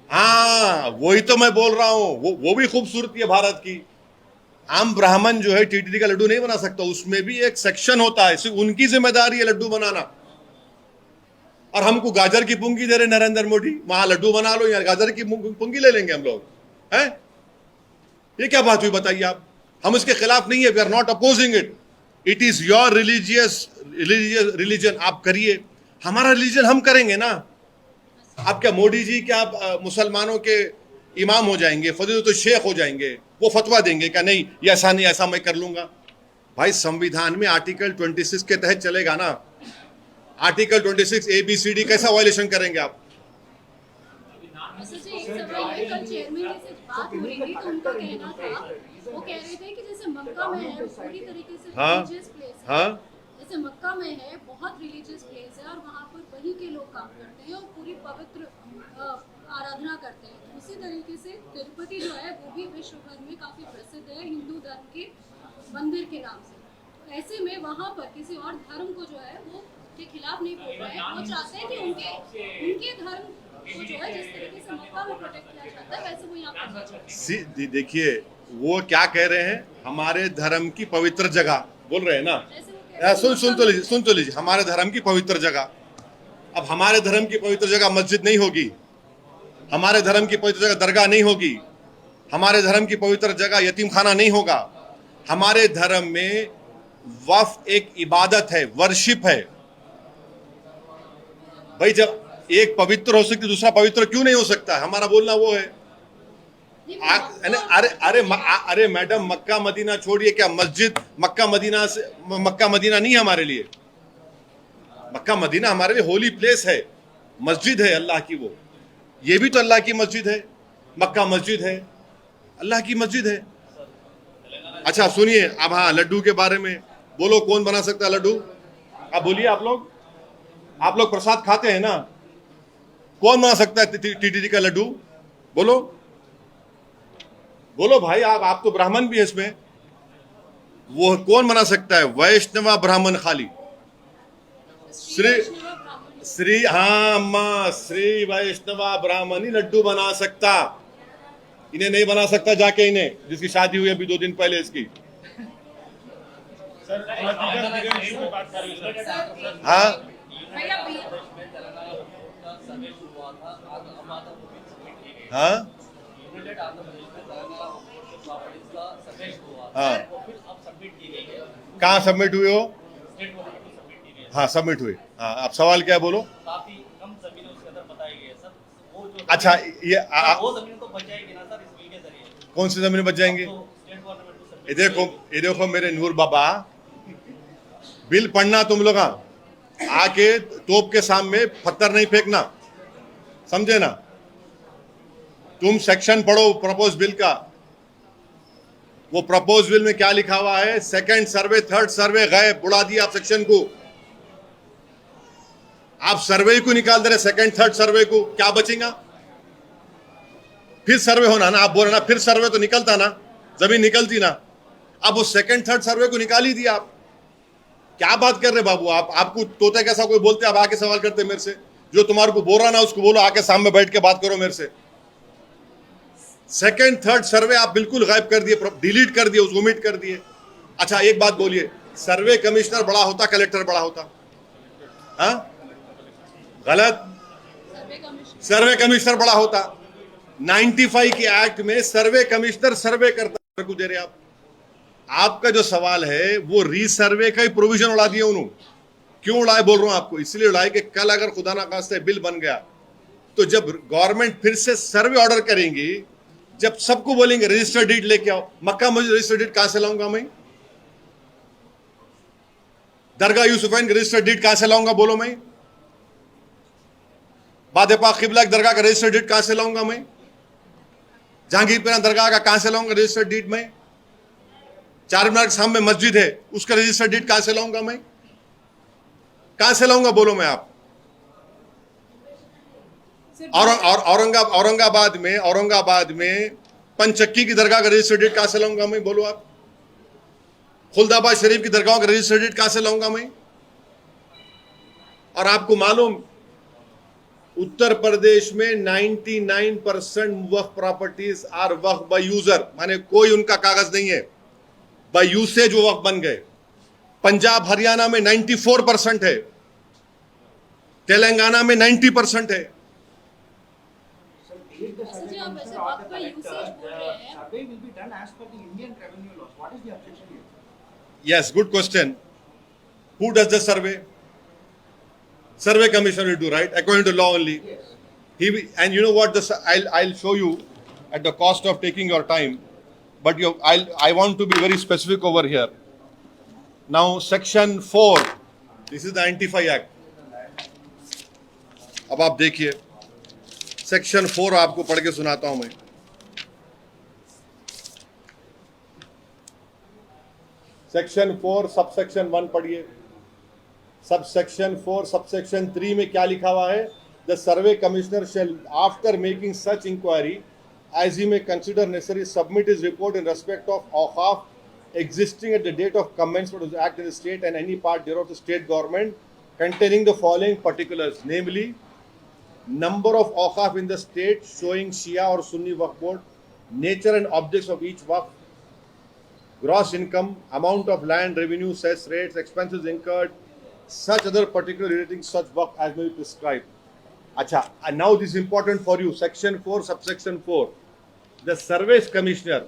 हाँ वही तो मैं बोल रहा हूं, वो भी खूबसूरती है भारत की। आम ब्राह्मण जो है टीटीडी का लड्डू नहीं बना सकता, उसमें भी एक सेक्शन होता है, सिर्फ उनकी जिम्मेदारी है लड्डू बनाना। और हमको गाजर की पुंगी दे रहे नरेंद्र मोदी, वहां लड्डू बना लो, यार गाजर की पुंगी ले लेंगे हम लोग हैं। ये क्या बात हुई बताइए आप? हम इसके खिलाफ नहीं है, we are not opposing it. It is your religion, आप करिए, हमारा रिलीजन हम करेंगे ना। अब क्या मोदी जी क्या मुसलमानों के इमाम हो जाएंगे, फजीलतुल शेख हो जाएंगे, वो फतवा देंगे क्या नहीं ये ऐसा नहीं ऐसा मैं कर लूंगा? भाई संविधान में आर्टिकल 26 के तहत चलेगा ना। आर्टिकल 26 ABCD कैसा वायलेशन करेंगे आप?
कल चेयरमैन से बात हो रही थी तो उनका कहना था, वो कह रहे थे कि जैसे मक्का में है पूरी तरीके से रिलीजियस प्लेस है।
हाँ
जैसे मक्का में है बहुत रिलीजियस प्लेस है और वहाँ पर वहीं के लोग काम करते हैं और पूरी पवित्र आराधना करते हैं। उसी तरीके से तिरुपति जो है वो भी विश्व भर में काफी प्रसिद्ध है हिंदू धर्म के मंदिर के नाम से। तो ऐसे में वहाँ पर किसी और धर्म को जो है वो के खिलाफ नहीं बोल रहे हैं। वो चाहते हैं कि उनके धर्म को जो है जिस तरीके से मक्का में प्रोटेक्ट किया जाता है वैसे वो यहाँ पर।
देखिए वो क्या कह रहे हैं, हमारे धर्म की पवित्र जगह बोल रहे हैं ना। सुन तो लीजिए, हमारे धर्म की पवित्र जगह। अब हमारे धर्म की पवित्र जगह मस्जिद नहीं होगी, हमारे धर्म की पवित्र जगह दरगाह नहीं होगी, हमारे धर्म की पवित्र जगह यतीम खाना नहीं होगा। हमारे धर्म में वक्फ एक इबादत है, वर्शिप है। भाई जब एक पवित्र हो सकती दूसरा पवित्र क्यों नहीं हो सकता? हमारा बोलना वो है। अरे मैडम मक्का मदीना छोड़िए, क्या मस्जिद मक्का मदीना नहीं है हमारे लिए? मक्का मदीना हमारे लिए होली प्लेस है, मस्जिद है अल्लाह की। वो ये भी तो अल्लाह की मस्जिद है, मक्का मस्जिद है, अल्लाह की मस्जिद है। अच्छा सुनिए अब, हाँ लड्डू के बारे में बोलो, कौन बना सकता है लड्डू? अब बोलिए आप लोग प्रसाद खाते हैं ना, कौन बना सकता है टीटीडी का लड्डू? बोलो भाई, आप तो ब्राह्मण भी है इसमें, वो कौन बना सकता है? वैष्णवा ब्राह्मण खाली श्री वैष्णवा ब्राह्मण ही लड्डू बना सकता, इन्हें नहीं बना सकता जाके इन्हें, जिसकी शादी हुई अभी 2 दिन पहले इसकी। हाँ हाँ हाँ कहाँ सबमिट हुए हो? हाँ सबमिट हुए। हाँ आप सवाल क्या है बोलो?
काफी कम जमीन उसके अंदर बताई गई है सर। वो जो
अच्छा
वो जमीन तो बच जाएगी ना सर इस बिल के जरिए?
कौन सी जमीन बच जाएंगी?
स्टेट गवर्नमेंट को
ये देखो मेरे नूर बाबा, बिल पढ़ना तुम लोग, आके तोप के सामने पत्थर नहीं फेंकना, समझे ना? तुम सेक्शन पढ़ो प्रपोज बिल का। वो प्रपोज बिल में क्या लिखा हुआ है? सेकंड सर्वे थर्ड सर्वे गए, बुला दिया आप सेक्शन को। आप सर्वे को निकाल दे रहे, सेकंड थर्ड सर्वे को, क्या बचेगा? फिर सर्वे होना ना, आप बोल रहे ना फिर सर्वे तो निकलता ना, जमीन निकलती ना। अब वो सेकंड थर्ड सर्वे को निकाल ही दिया आप। क्या बात कर रहे बाबू आप? आपको तोते कैसा कोई बोलते, आप आके सवाल करते मेरे से? जो तुम्हारे को बोल रहा ना उसको बोलो आके सामने बैठ के बात करो मेरे से। सेकंड थर्ड सर्वे आप बिल्कुल गायब कर दिए, डिलीट कर दिए, उसको ओमिट कर दिए। अच्छा एक बात बोलिए, सर्वे कमिश्नर बड़ा होता कलेक्टर बड़ा होता? हाँ गलत, सर्वे कमिश्नर बड़ा होता। 95 के एक्ट में सर्वे कमिश्नर सर्वे करता को दे रहे आप। आपका जो सवाल है वो रीसर्वे का ही प्रोविजन उड़ा दिया उन्होंने। क्यों उड़ाए बोल रहा हूं आपको, इसलिए उड़ाए कि कल अगर खुदा ना खास्ते बिल बन गया तो जब गवर्नमेंट फिर से सर्वे ऑर्डर करेंगी, जब सबको बोलेंगे रजिस्टर्ड डीड लेके आओ, मक्का मुझे रजिस्टर्ड डीड कहां से लाऊंगा मैं? दरगाह यूसुफैन का रजिस्टर्ड डीड कहां से लाऊंगा बोलो मैं? बाद पाक किबला दरगाह का रजिस्टर्ड डीड कहां से लाऊंगा मैं? जहांगीरपुरा दरगाह का कहां से लाऊंगा रजिस्टर्ड डीड मैं? चारमीनार के सामने मस्जिद है उसका रजिस्टर्ड डीड कहां से लाऊंगा मैं? कहां से लाऊंगा बोलो मैं आप? और औरंगाबाद में पंचक्की की दरगाह का रजिस्टर्ड डीड कहां से लाऊंगा मैं बोलो आप? खुलदाबाद शरीफ की दरगाहों का रजिस्टर्ड डीड कहां से लाऊंगा मैं? और आपको मालूम उत्तर प्रदेश में 99% waqf properties are waqf by user, माने कोई उनका कागज नहीं है, बाय यूसेज वो वक्फ बन गए। पंजाब हरियाणा में 94% है, तेलंगाना में 90% है।
अच्छा जी, आप वैसे वक्त का यूसेज बोल रहे हैं।
Survey will be done as per the Indian revenue laws. What is the objection here?
Yes, good question. Who does the survey? Survey commissioner will do, right? According to law only.
Yes.
And you know what? I'll show you at the cost of taking your time. But I want to be very specific over here. Now, Section 4. This is the Anti-Fi Act. अब आप देखिए, Section 4 आपको पढ़ के सुनाता हूं मैं। Section 4 subsection 1 पढ़िए। Subsection 4 सबसेक्शन 3 में क्या लिखा हुआ है? The survey commissioner shall, after making such inquiry as he may consider necessary, submit his report in respect of awqaf existing at the date of commencement of the act in the state and any part thereof the state government, containing the following particulars, namely number of awqaf in the state showing Shia or Sunni waqf board, nature and objects of each waqf, gross income, amount of land, revenue, cess rates, expenses incurred, such other particular relating such waqf as may be prescribed. Acha, and now this is important for you. Section 4, subsection 4. The service commissioner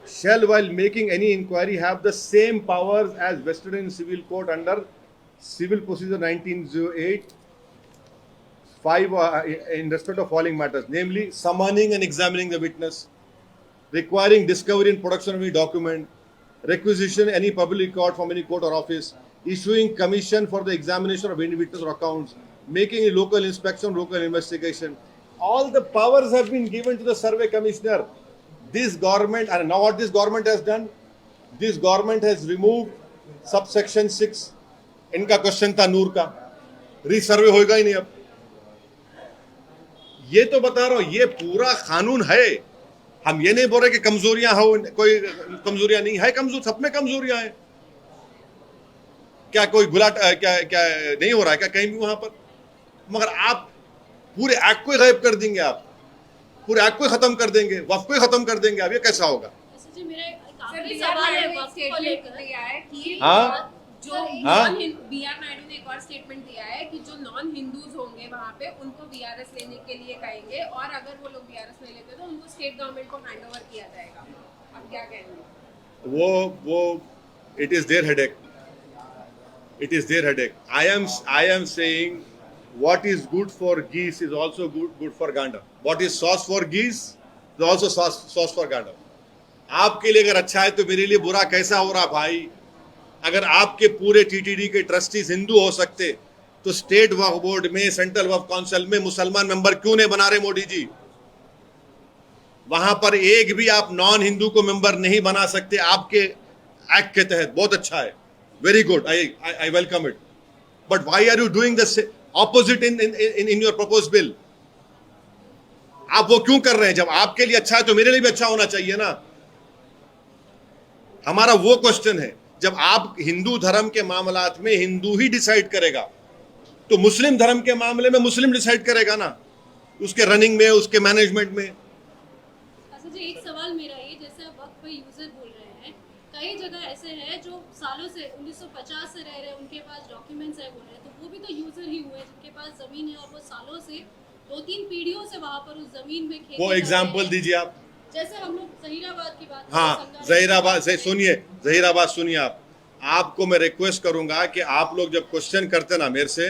shall, while making any inquiry, have the same powers as vested in civil court under Civil Procedure 1908, 5 in respect of following matters, namely summoning and examining the witness, requiring discovery and production of any document, requisition any public record from any court or office, issuing commission for the examination of any witness or accounts, making a local inspection, local investigation. All the powers have been given to the survey commissioner. This government, and now what this government has done, this government has removed subsection 6. इनका question था नूर का, रीसर्वे होगा ही नहीं अब। ये तो बता रहा हूं, ये पूरा कानून है। हम ये नहीं बोल रहे कि कमजोरियां हो, कोई कमजोरियां नहीं है, कमजोर सब में कमजोरियां हैं। क्या कोई गुलाट क्या क्या नहीं हो रहा है क्या कहीं भी वहां पर? मगर आप पूरे एक्ट को गायब कर देंगे, आप पूरे एक्ट को खत्म कर देंगे, वक्फ को खत्म कर देंगे, अब ये कैसा होगा?
अच्छा जी, मेरा एक
सर,
आखिरी
बीआर
सवाल है
नायडू एक
वक्त को
स्टेटमेंट
लेकर।
दिया है कि
हाँ?
जो
हाँ?
बीआर नायडू ने एक और स्टेटमेंट दिया है कि जो नॉन हिंदूज होंगे वहाँ पे उनको बीआरएस लेने के लिए कहेंगे, और अगर वो लोग बीआरएस नहीं लेते तो उनको स्टेट गवर्नमेंट को हैंडओवर किया जाएगा। अब क्या कहेंगे?
वो it is their headache. It is their headache. I am saying what is good for geese is also good for gander. What is sauce for geese is also sauce for gander. आपके लिए अगर अच्छा है तो मेरे लिए बुरा कैसा हो रहा भाई? अगर आपके पूरे टीटीडी के ट्रस्टीज हिंदू हो सकते तो स्टेट वक्फ बोर्ड में, सेंट्रल वक्फ काउंसिल में मुसलमान मेंबर क्यों नहीं बना रहे मोदी जी? वहां पर एक भी आप नॉन हिंदू को मेंबर नहीं बना सकते आपके एक्ट के तहत। बहुत अच्छा है, very good, I welcome it. But why are you doing the opposite in your proposed bill? आप वो क्यों कर रहे हैं? जब आपके लिए अच्छा है तो मेरे लिए भी अच्छा होना चाहिए ना। हमारा वो क्वेश्चन है, जब आप हिंदू धर्म के मामलात में हिंदू ही डिसाइड करेगा तो मुस्लिम धर्म के मामले में मुस्लिम डिसाइड करेगा ना, उसके रनिंग में, उसके मैनेजमेंट में।
अच्छा जी, एक सवाल मेरा ये, जैसे आप वक्त पे यूजर बोल रहे हैं, कई जगह ऐसे हैं जो सालों से 1950 से रह रहे हैं, उनके पास डॉक्यूमेंट्स है बोल रहे हैं, तो वो भी तो यूजर ही हुए जिनके पास जमीन है और वो सालों से 2-3 पीढ़ियों से वहाँ पर उस जमीन में खेती
वो एग्जाम्पल दीजिए आप।
जैसे हम लोग जहीराबाद की बात
हाँ, जहीराबाद से सुनिए, जहीराबाद सुनिए। आपको मैं रिक्वेस्ट करूंगा कि आप लोग जब क्वेश्चन करते ना मेरे से,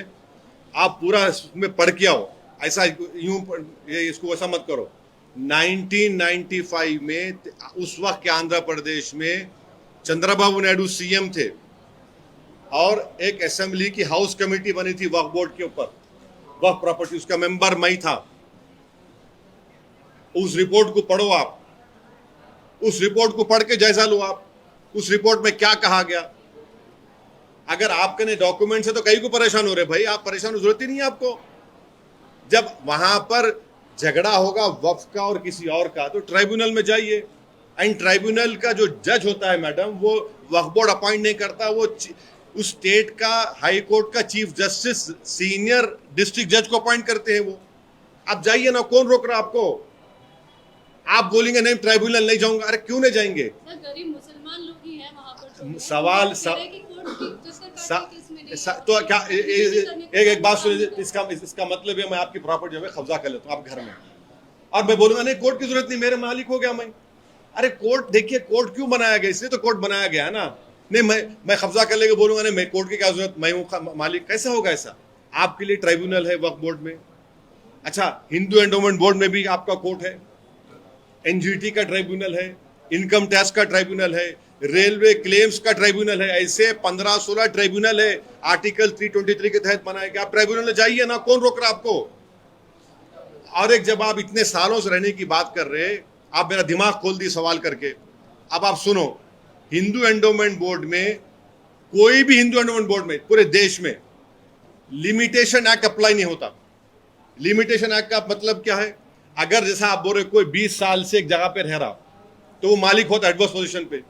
आप पूरा इसमें पढ़ के आओ, ऐसा यूं इसको ऐसा मत करो। 1995 में उस वक्त के आंध्र प्रदेश में चंद्रबाबू नायडू सीएम थे और एक असेंबली की हाउस कमेटी बनी थी वक्फ बोर्ड के ऊपर, वक्फ प्रॉपर्टी, उसका मेंबर मैं था। उस रिपोर्ट को पढ़ो आप, उस रिपोर्ट को पढ़ के जायजा लो आप, उस रिपोर्ट में क्या कहा गया। अगर आपके ने डॉक्यूमेंट्स है तो कई को परेशान हो रहे भाई, आप परेशान की जरूरत ही नहीं है आपको। जब वहां पर झगड़ा होगा वक्फ का और किसी और का तो ट्राइब्यूनल में जाइए, एंड ट्राइब्यूनल का जो जज होता है मैडम, वो वक्फ बोर्ड अपॉइंट नहीं करता, वो उस स्टेट का हाई कोर्ट का चीफ जस्टिस सीनियर डिस्ट्रिक्ट जज को अपॉइंट करते हैं वो। आप जाइए ना, कौन रोक रहा आपको? आप बोलेंगे नहीं ट्राइब्यूनल नहीं जाऊंगा, अरे क्यों नहीं जाएंगे?
गरीब मुसलमान लोग ही हैं वहाँ पर।
सवाल तो क्या एक बात सुनिए, इसका मतलब है मैं आपकी प्रॉपर्टी जो है कब्जा कर लेता हूँ आप घर में, और मैं बोलूंगा नहीं कोर्ट की जरूरत नहीं, मेरे मालिक हो गया मैं। अरे कोर्ट, देखिए कोर्ट क्यों बनाया गया, इसलिए तो कोर्ट बनाया गया ना। नहीं मैं कब्जा कर लेके बोलूंगा नहीं मैं कोर्ट की क्या जरूरत, मैं हूँ मालिक, कैसे होगा ऐसा? आपके लिए ट्राइब्यूनल है वक्फ बोर्ड में। अच्छा, हिंदू एंडोमेंट बोर्ड में भी आपका कोर्ट है, एनजीटी का ट्राइब्यूनल है, इनकम टैक्स का ट्राइब्यूनल है, रेलवे क्लेम्स का ट्राइब्यूनल है, ऐसे 15-16 ट्राइब्यूनल है आर्टिकल 323 के तहत बनाए गए। आप ट्राइब्यूनल में जाइए ना, कौन रोक रहा आपको? और एक, जब आप इतने सालों से रहने की बात कर रहे, आप मेरा दिमाग खोल दी सवाल करके। अब आप सुनो, हिंदू एंडोमेंट बोर्ड में, कोई भी हिंदू एंडोमेंट बोर्ड में पूरे देश में लिमिटेशन एक्ट अप्लाई नहीं होता। लिमिटेशन एक्ट का मतलब क्या है? अगर जैसा आप बोल रहे कोई 20 साल से एक जगह पे रह रहा तो वो मालिक होता एडवर्स पोजीशन पे।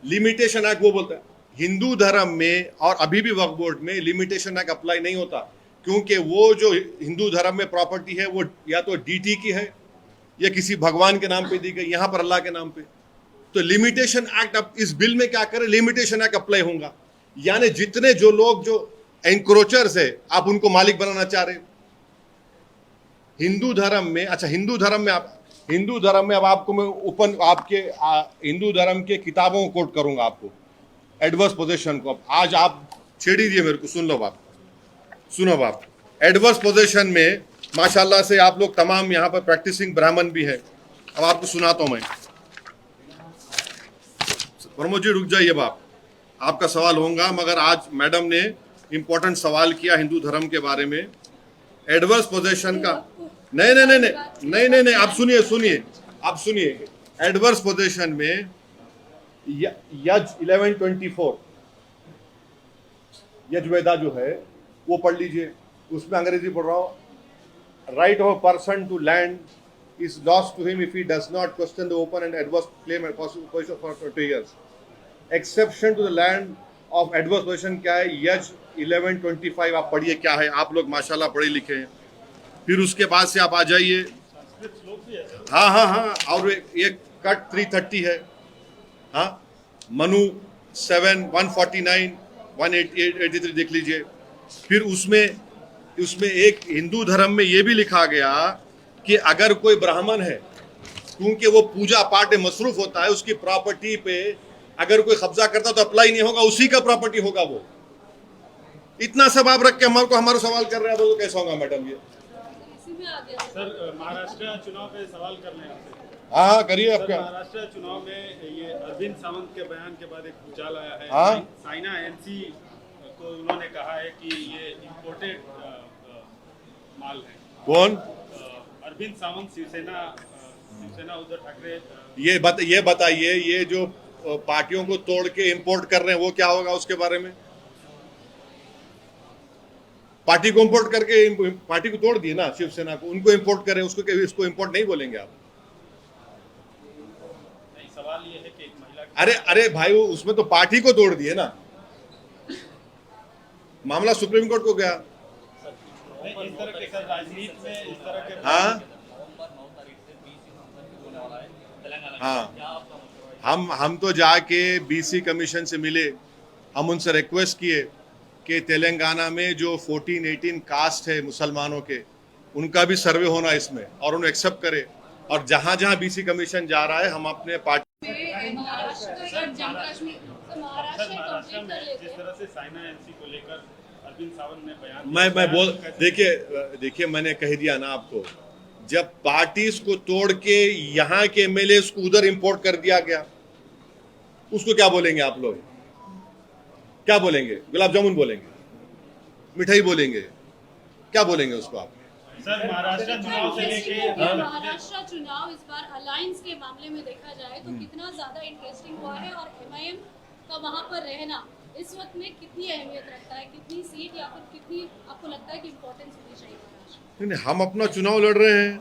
लिमिटेशन एक्ट वो बोलता है। हिंदू धर्म में और अभी भी वक्फ बोर्ड में लिमिटेशन एक्ट अप्लाई नहीं होता, क्योंकि वो जो हिंदू धर्म में प्रॉपर्टी है वो या तो डीटी की है या किसी भगवान के नाम पे दी गई, यहां पर अल्लाह के नाम पे। तो लिमिटेशन एक्ट, अब इस बिल में क्या करें, लिमिटेशन एक्ट अप्लाई होगा, यानी जितने जो लोग जो एंक्रोचर्स है आप उनको मालिक बनाना चाह रहे हिंदू धर्म में। अच्छा, हिंदू धर्म में अब आपको मैं आपके हिंदू धर्म के किताबों को कोट करूंगा आपको, एडवर्स पोजेशन को। अब आज आप छेड़ दीजिए मेरे को, सुनो बाप। एडवर्स पोजेशन में माशाल्लाह से आप लोग तमाम यहाँ पर प्रैक्टिसिंग ब्राह्मण भी है। अब आपको सुनाता हूं मैं। प्रमोद जी रुक जाइए बाप, आपका सवाल होगा, मगर आज मैडम ने इंपॉर्टेंट सवाल किया हिंदू धर्म के बारे में, एडवर्स पोजेशन का। नहीं, आप सुनिए। एडवर्स पोजेशन में यज 1124 यजुर्वेदा जो है वो पढ़ लीजिए, उसमें अंग्रेजी पढ़ रहा हूं। Right of a person to land is lost to him if he does not question the open and adverse claim and possession for 20 years. Exception to the land of adverse possession क्या है? यज 1125 आप पढ़िए क्या है, आप लोग माशाल्लाह पढ़े लिखे हैं। फिर उसके बाद से आप आ जाइए, हाँ, और एक कट 330 है, हाँ, मनु 7 149 183 देख लीजिए। फिर उसमें एक हिंदू धर्म में ये भी लिखा गया कि अगर कोई ब्राह्मण है, क्योंकि वो पूजा पाठ में मसरूफ होता है, उसकी प्रॉपर्टी पे अगर कोई कब्जा करता तो अप्लाई नहीं होगा, उसी का प्रॉपर्टी होगा वो। इतना सब आप रख के हमारा सवाल कर रहे हैं, तो कैसा होगा मैडम ये?
सर, महाराष्ट्र चुनाव पे सवाल कर रहे हैं आपसे।
हाँ, करिए आपका।
महाराष्ट्र चुनाव में ये अरविंद सावंत के बयान के बाद एक भूचाल आया है।
हाँ?
साइना एनसी को उन्होंने कहा है कि ये इम्पोर्टेड माल है।
कौन?
अरविंद सावंत, शिवसेना उद्धव ठाकरे।
ये बताइए, ये जो पार्टियों को तोड़ के इंपोर्ट कर रहे हैं वो क्या होगा उसके बारे में? पार्टी को इंपोर्ट करके पार्टी को तोड़ दिए ना, शिवसेना को, उनको इंपोर्ट करें, उसको इसको इंपोर्ट नहीं बोलेंगे आप।
नहीं, सवाल ये है कि एक महिला
अरे भाई, वो उसमें तो पार्टी को तोड़ दिए ना, मामला सुप्रीम कोर्ट को गया।
नहीं, इस तरह के सर राजनीति में इस तरह के
हाँ हाँ, हम तो जाके बीसी कमीशन से मिले, हम उनसे रिक्वेस्ट किए कि तेलंगाना में जो 14-18 कास्ट है मुसलमानों के, उनका भी सर्वे होना इसमें, और उन्हें एक्सेप्ट करे। और जहां जहां बीसी कमीशन जा रहा है, हम अपने पार्टी
महाराष्ट्र का एक जम्मू कश्मीर तो महाराष्ट्र
सर
ही
महाराष्ट्र
कंप्लीट कर
में
लेते
जिस
हैं।
तरह से साइना एनसी को लेकर अरविंद सावंत ने बयान
मैं बोल
कैसे-
देखिए मैंने कह दिया ना आपको, जब पार्टीज को तोड़ के यहाँ के एमएलए को उधर इंपोर्ट कर दिया गया, उसको क्या बोलेंगे आप लोग? क्या बोलेंगे? गुलाब जामुन बोलेंगे, मिठाई बोलेंगे, क्या बोलेंगे उसको आप?
सर महाराष्ट्र चुनाव से लेके
महाराष्ट्र चुनाव इस बार अलायंस के मामले में देखा जाए तो कितना ज्यादा इंटरेस्टिंग हुआ है, और एमआईएम का वहां पर रहना इस वक्त में कितनी अहमियत रखता है, कितनी सीट या फिर कितनी आपको लगता है कि इम्पोर्टेंस होनी चाहिए महाराष्ट्र?
नहीं, हम अपना चुनाव लड़ रहे हैं,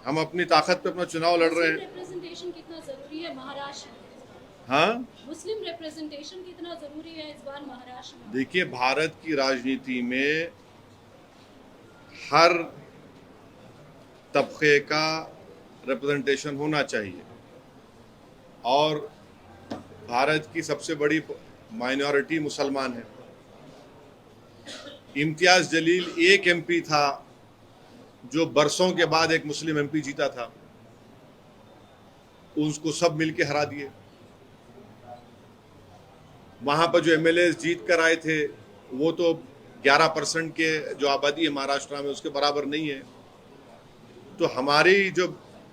हम अपनी ताकत पे अपना चुनाव लड़ रहे हैं।
रिप्रेजेंटेशन कितना जरूरी है महाराष्ट्र में?
हाँ,
मुस्लिम रिप्रेजेंटेशन कितना जरूरी है इस बार महाराष्ट्र में?
देखिए, भारत की राजनीति में हर तबके का रिप्रेजेंटेशन होना चाहिए, और भारत की सबसे बड़ी माइनॉरिटी मुसलमान है। इम्तियाज जलील एक एमपी था जो बरसों के बाद एक मुस्लिम एमपी जीता था, उसको सब मिलके हरा दिए। वहां पर जो एमएलए जीत कर आए थे, वो तो 11% के जो आबादी है महाराष्ट्र में, उसके बराबर नहीं है। तो हमारी जो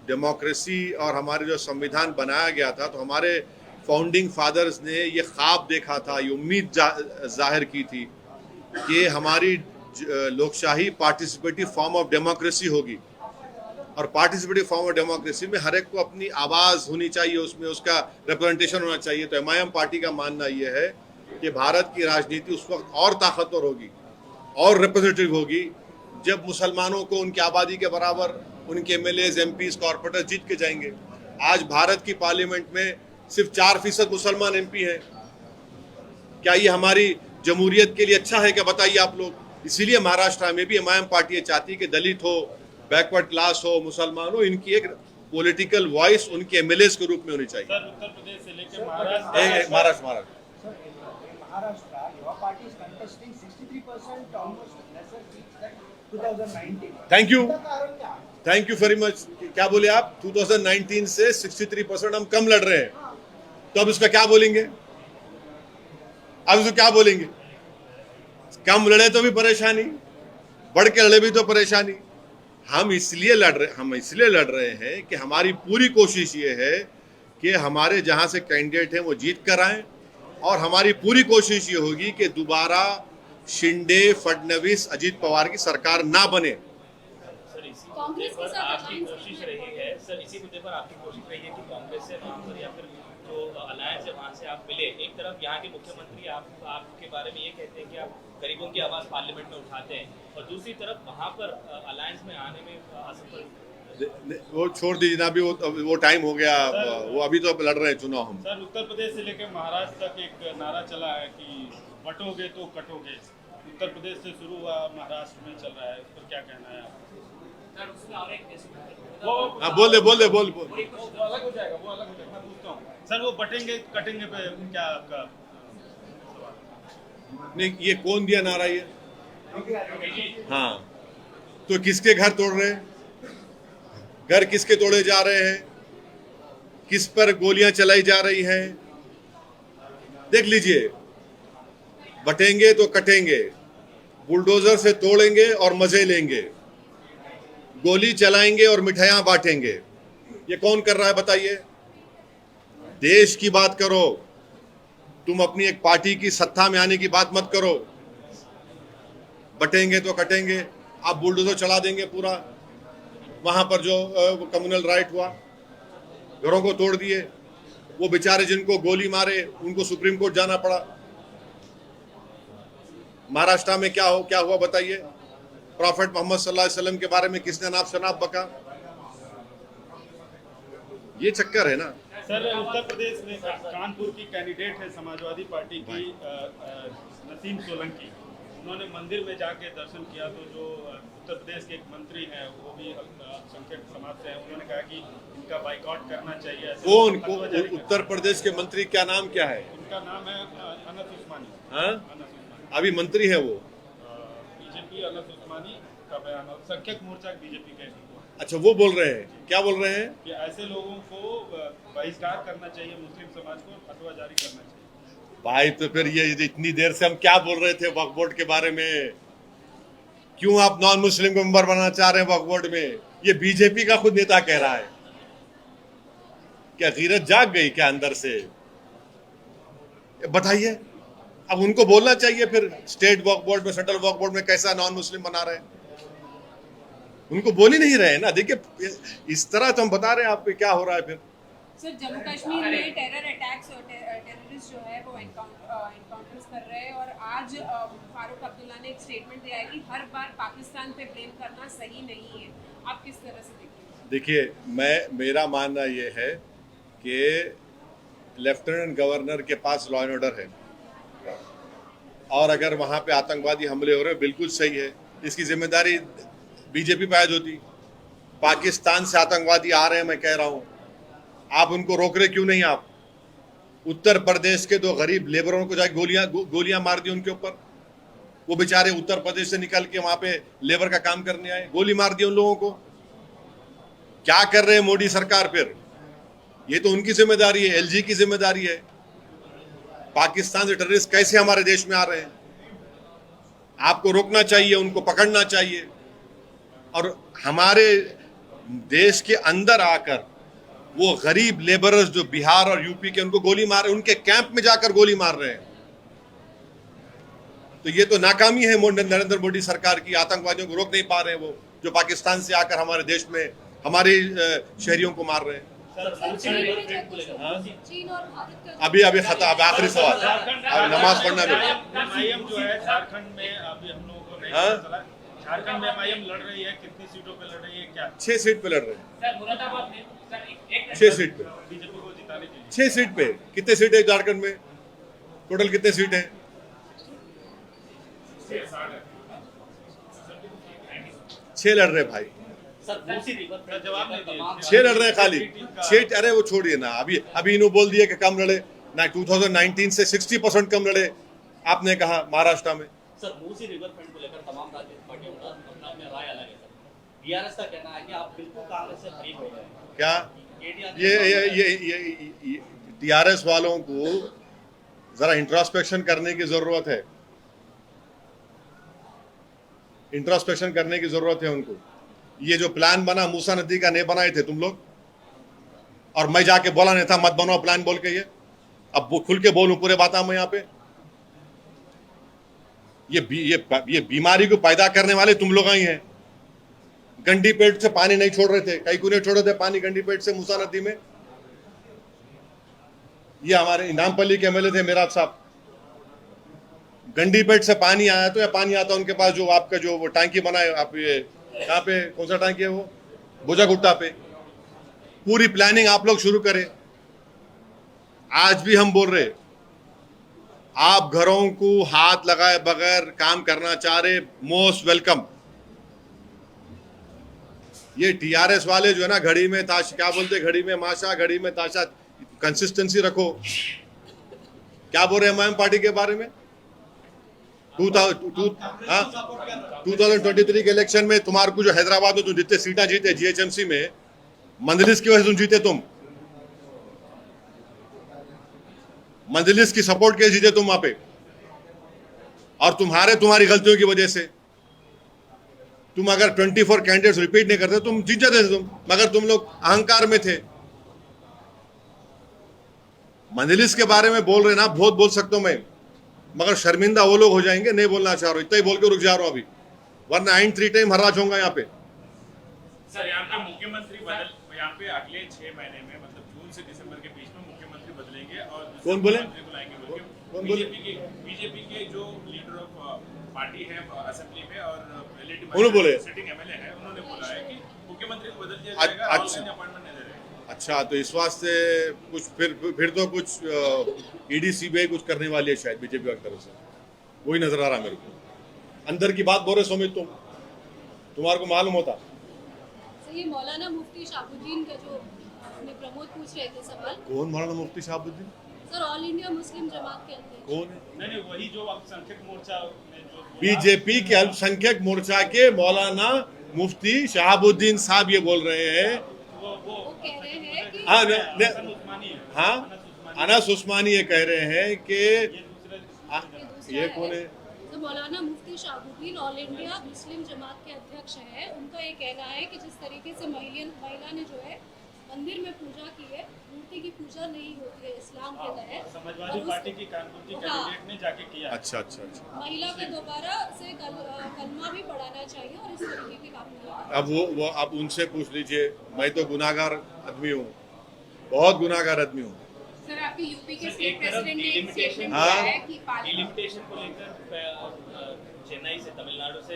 डेमोक्रेसी और हमारे जो संविधान बनाया गया था, तो हमारे फाउंडिंग फादर्स ने ये ख्वाब देखा था, ये उम्मीद जाहिर की थी कि हमारी लोकशाही पार्टिसिपेटिव फॉर्म ऑफ डेमोक्रेसी होगी, और पार्टिसिपेटिव फॉर्म ऑफ डेमोक्रेसी में हर एक को अपनी आवाज़ होनी चाहिए, उसमें उसका रिप्रेजेंटेशन होना चाहिए। तो एमआईएम पार्टी का मानना ये है कि भारत की राजनीति उस वक्त और ताकतवर होगी और रिप्रेजेंटेटिव होगी जब मुसलमानों को उनकी आबादी के बराबर उनके एमएलए, एमपीज, कॉर्पोरेटर जीत के जाएंगे। आज भारत की पार्लियामेंट में सिर्फ 4% मुसलमान एमपी हैं। क्या ये हमारी जमहूरियत के लिए अच्छा है? क्या बताइए आप लोग। इसीलिए महाराष्ट्र में भी एमआईएम पार्टी ये चाहती है कि दलित हो, बैकवर्ड क्लास हो, मुसलमान हो, इनकी एक पॉलिटिकल वॉइस उनके एमएलए के रूप में होनी चाहिए।
सर उत्तर प्रदेश से लेकर Maharashtra
Maharashtra
Sir, in Maharashtra, your party is contesting 63% almost lesser seats than 2019.
Thank you,
इसका कारण क्या है?
Thank you very much. क्या बोले आप? 2019 से 63% हम कम लड़ रहे हैं, तो अब इसका क्या बोलेंगे? अब इसको क्या बोलेंगे? कम लड़े तो भी परेशानी, बढ़ के लड़े भी तो परेशानी। हम इसलिए लड़ रहे हैं कि हमारी पूरी कोशिश ये है कि हमारे जहां से कैंडिडेट हैं वो जीत कर आए, और हमारी पूरी कोशिश ये होगी कि दोबारा शिंदे, फडणवीस, अजीत पवार की सरकार ना बने।
सर इसी
कांग्रेस
मुद्दे
के
पर
साथ
आपकी
alliance
कोशिश रही है, सर इसी मुद्दे पर आपकी कोशिश रही है कि कांग्रेस से वहाँ पर या फिर जो अलायंस है वहाँ से आप मिले। एक तरफ यहाँ के मुख्यमंत्री आपके बारे में ये कहते हैं कि आप गरीबों की आवाज़ पार्लियामेंट में उठाते हैं, और दूसरी तरफ वहाँ पर अलायंस में आने में असफल।
वो छोड़ दीजिए ना, अभी वो टाइम हो गया, वो अभी तो लड़ रहे हैं चुनाव हम।
सर उत्तर प्रदेश से लेकर महाराष्ट्र तक एक नारा चला है कि बटोगे तो कटोगे। उत्तर प्रदेश से शुरू हुआ, महाराष्ट्र में चल रहा है, उस पर क्या कहना है आपका?
हाँ, बोल दे।
वो अलग हो जाएगा, वो अलग हो जाएगा। मैं पूछता हूँ सर, वो बटेंगे कटेंगे पे क्या आपका?
नहीं, ये कौन दिया नारा ये? हाँ, तो किसके घर तोड़ रहे हैं? घर किसके तोड़े जा रहे हैं? किस पर गोलियां चलाई जा रही हैं? देख लीजिए, बटेंगे तो कटेंगे, बुलडोजर से तोड़ेंगे और मजे लेंगे, गोली चलाएंगे और मिठाइयां बांटेंगे। ये कौन कर रहा है बताइए? देश की बात करो, तुम अपनी एक पार्टी की सत्ता में आने की बात मत करो। बटेंगे तो कटेंगे, आप बुलडोजर चला देंगे पूरा। वहां पर जो कम्युनल राइट हुआ, घरों को तोड़ दिए, वो बेचारे जिनको गोली मारे उनको सुप्रीम कोर्ट जाना पड़ा। महाराष्ट्र में क्या हुआ बताइए? प्रॉफेट मोहम्मद सल्लल्लाहु अलैहि वसल्लम के बारे में किसने नाप शनाप बका? ये चक्कर है ना।
सर उत्तर प्रदेश में कानपुर की कैंडिडेट है समाजवादी पार्टी की नसीम सोलंकी, उन्होंने मंदिर में जाके दर्शन किया, तो जो उत्तर प्रदेश के एक मंत्री हैं वो भी अल्पसंख्यक समाज से हैं, उन्होंने कहा कि इनका बाइकआउट करना चाहिए।
कौन उत्तर प्रदेश के मंत्री, क्या नाम क्या है?
उनका नाम है अनस उस्मानी।
हाँ?
अनस उस्मानी
अभी मंत्री है वो?
बीजेपी अनस उस्मानी का बयान, अल्पसंख्यक मोर्चा बीजेपी के।
अच्छा, वो बोल रहे हैं, क्या बोल रहे हैं?
कि ऐसे लोगों को बहिष्कार करना चाहिए, मुस्लिम समाज को फतवा जारी करना चाहिए।
भाई तो फिर ये इतनी देर से हम क्या बोल रहे थे वक्फ बोर्ड के बारे में? क्यों आप नॉन मुस्लिम को मेंबर बनाना चाह रहे हैं वक्फ बोर्ड में? ये बीजेपी का खुद नेता कह रहा है। क्या गीरत जाग गई क्या अंदर से? बताइए, अब उनको बोलना चाहिए फिर स्टेट वक्फ बोर्ड में, सेंट्रल वक्फ बोर्ड में कैसा नॉन मुस्लिम बना रहे हैं। उनको बोल ही नहीं रहे ना। देखिए इस तरह तो हम बता रहे हैं आपको क्या हो रहा है। फिर
सर जम्मू कश्मीर में टेरर अटैक्स और टेररिस्ट जो है वो एनकाउंटर्स कर रहे हैं, और आज फारूक अब्दुल्ला ने एक स्टेटमेंट दिया है कि हर बार पाकिस्तान पे ब्लेम करना सही नहीं है। आप किस तरह से देखिए?
देखिए, मेरा मानना ये है कि लेफ्टिनेंट गवर्नर के पास लॉ एंड ऑर्डर है, और अगर वहां पे आतंकवादी हमले हो रहे हैं, बिल्कुल सही है, इसकी जिम्मेदारी बीजेपी पे आयद होती। पाकिस्तान से आतंकवादी आ रहे हैं, मैं कह रहा हूं, आप उनको रोक रहे क्यों नहीं? आप उत्तर प्रदेश के 2 गरीब लेबरों को जाके गोलियां मार दी उनके ऊपर। वो बेचारे उत्तर प्रदेश से निकल के वहां पे लेबर का काम करने आए, गोली मार दी उन लोगों को। क्या कर रहे हैं मोदी सरकार? फिर ये तो उनकी जिम्मेदारी है, एलजी की जिम्मेदारी है। पाकिस्तान से टेररिस्ट कैसे हमारे देश में आ रहे हैं? आपको रोकना चाहिए, उनको पकड़ना चाहिए, और हमारे देश के अंदर आकर वो गरीब लेबरर्स जो बिहार और यूपी के, उनको गोली मार रहे, उनके कैंप में जाकर गोली मार रहे हैं। तो ये तो नाकामी है नरेंद्र मोदी सरकार की। आतंकवादियों को रोक नहीं पा रहे हैं वो, जो पाकिस्तान से आकर हमारे देश में हमारे शहरियों को मार रहे हैं।
चीन और भारत का
अभी खत्म, अब आखिरी सवाल, अब नमाज पढ़ना भी।
एमआईएम जो है झारखंड में, अभी हम लोगों को नहीं पता चला, झारखंड में एमआईएम लड़ रही है, कितनी सीटों पे लड़ रही है? क्या
6 सीट पे लड़ रहे हैं।
सर मुरादाबाद में सर
6 सीट पे,
बीजेपी को जिताने के लिए
6 सीट पे। कितने सीट है झारखंड में? टोटल कितने सीट है? 6 लड़ रहे भाई,
सर मूसी रिवर
जवाब नहीं दिए।
6 लड़ रहे हैं खाली 6। अरे वो छोड़िए ना, अभी इन्होंने बोल दिया कि कम लड़े ना। 2019 से 60% कम लड़े, आपने कहा महाराष्ट्र में।
सर मूसी रिवर फ्रंट को लेकर तमाम राजनीतिक पार्टियों का अपना अपना राय अलग है। सर बीआरएस का कहना है कि आप बिल्कुल कांग्रेस से खरीद हो गए।
क्या ये टीआरएस वालों को जरा इंट्रोस्पेक्शन करने की जरूरत है, इंट्रोस्पेक्शन करने की जरूरत है उनको। ये जो प्लान बना मूसा नदी का, नहीं बनाए थे तुम लोग, और मैं जाके बोला नहीं था मत बनाओ प्लान बोल के। ये अब वो खुल के बोलूं पूरे बात मैं यहाँ पे, ये बीमारी को पैदा करने वाले तुम लोग ही हैं। गंडी पेट से पानी नहीं छोड़ रहे थे, कई कुने छोड़े थे पानी गंडी पेट से मूसा नदी में। ये हमारे इनामपल्ली के एमएलए थे मेराज साहब। गंडी पेट से पानी आया तो, या पानी आता उनके पास जो आपका जो वो टांकी बनाए, आप ये कहाँ पे, कौन सा टांकी है वो, बोजागुट्टा पे। पूरी प्लानिंग आप लोग शुरू करें। आज भी हम बोल रहे, आप घरों को हाथ लगाए बगैर काम करना चाह रहे, मोस्ट वेलकम। ये टीआरएस वाले जो है ना, घड़ी में ताश, क्या बोलते, घड़ी में माशा, घड़ी में ताशा, कंसिस्टेंसी रखो। क्या बोल रहे हैं एमआईएम पार्टी के बारे में? 2023 के इलेक्शन में तुम्हारे को जो हैदराबाद में तुम जितने सीटें जीते जीएचएमसी में, मंजलिस की वजह से तुम जीते। तुम मंजलिस की सपोर्ट के जीते तुम वहां पे, और तुम्हारी गलतियों की वजह से। तुम अगर 24 कैंडिडेट्स रिपीट नहीं करते तुम जीत जाते थे तुम, मगर तुम लोग अहंकार में थे। मंजलिस के बारे में बोल रहे ना, बहुत बोल सकता हूं मैं, मगर शर्मिंदा वो लोग हो जाएंगे, नहीं बोलना चाह रहा हूं, इतना ही बोल के रुक जा रहा हूं अभी, वरना आइन 3 टाइम हराज होगा यहाँ पे।
सर यहाँ पे मुख्यमंत्री यहाँ पे अगले 6 महीने में, मतलब जून से दिसंबर के बीच में मुख्यमंत्री बदलेंगे, और
कौन बोले?
बुलाएंगे।
कौन बोले?
बीजेपी के जो लीडर ऑफ पार्टी है असेंबली में और
उन्होंने बोले?
सिटिंग एमएलए है, उन्होंने बोला है कि मुख्यमंत्री को बदल दिया
अच्छा।
जाएगा, ऑनलाइन अपॉइंटमेंट नहीं दे रहे।
अच्छा, तो इस वास्ते कुछ फिर तो कुछ ईडी सीबीआई कुछ करने वाली है शायद बीजेपी की तरफ से, वही नजर आ रहा मेरे को। अंदर की बात बोल रहे सुमित, तुम्हारे को मालूम होता?
सर ये मौलाना मुफ्ती शाहबुद्दीन का जो अपने प्रमोद पूछ रहे थे सवाल,
कौन मौलाना मुफ्ती Shahabuddin?
Sir all India Muslim Jamaat के अध्यक्ष।
कौन है?
नहीं, वही जो अल्पसंख्यक मोर्चा ने जो बोला,
बीजेपी के अल्पसंख्यक मोर्चा के मौलाना मुफ्ती शाहबुद्दीन साहब ये बोल रहे हैं।
वो
कह रहे हैं कि
हाँ
हसन उस्मानी है।
हाँ,
अनस उस्मानी,
अनस उस्मानी ये कह रहे हैं कि
ये दूसरे
ये दूसरा
ये कौन है?
तो मौलाना मुफ्ती Shahabuddin all India Muslim Jamaat के अध्यक्ष हैं। उनका ये कहना है कि जिस तरीके से महिला ने जो है मंदिर में पूजा की है, मूर्ति की पूजा नहीं होती है इस्लाम के तहत।
समाजवादी पार्टी की कानपुर की कैंडिडेट ने जाके किया।
अच्छा अच्छा अच्छा।
महिला को दोबारा से कलमा भी पढ़ाना चाहिए और इस तरीके के काम नहीं।
अब वो अब उनसे पूछ लीजिए, मैं तो गुनाहगार आदमी हूँ, बहुत गुनाहगार आदमी हूँ।
सर आपके यूपी के
सर,
स्टेट
एक तरफ
प्रेसिडेंट ने एक
डिलिमिटेशन
स्टेटमेंट
हाँ।
दिया है कि
डिलिमिटेशन को लेकर चेन्नई से, तमिलनाडु से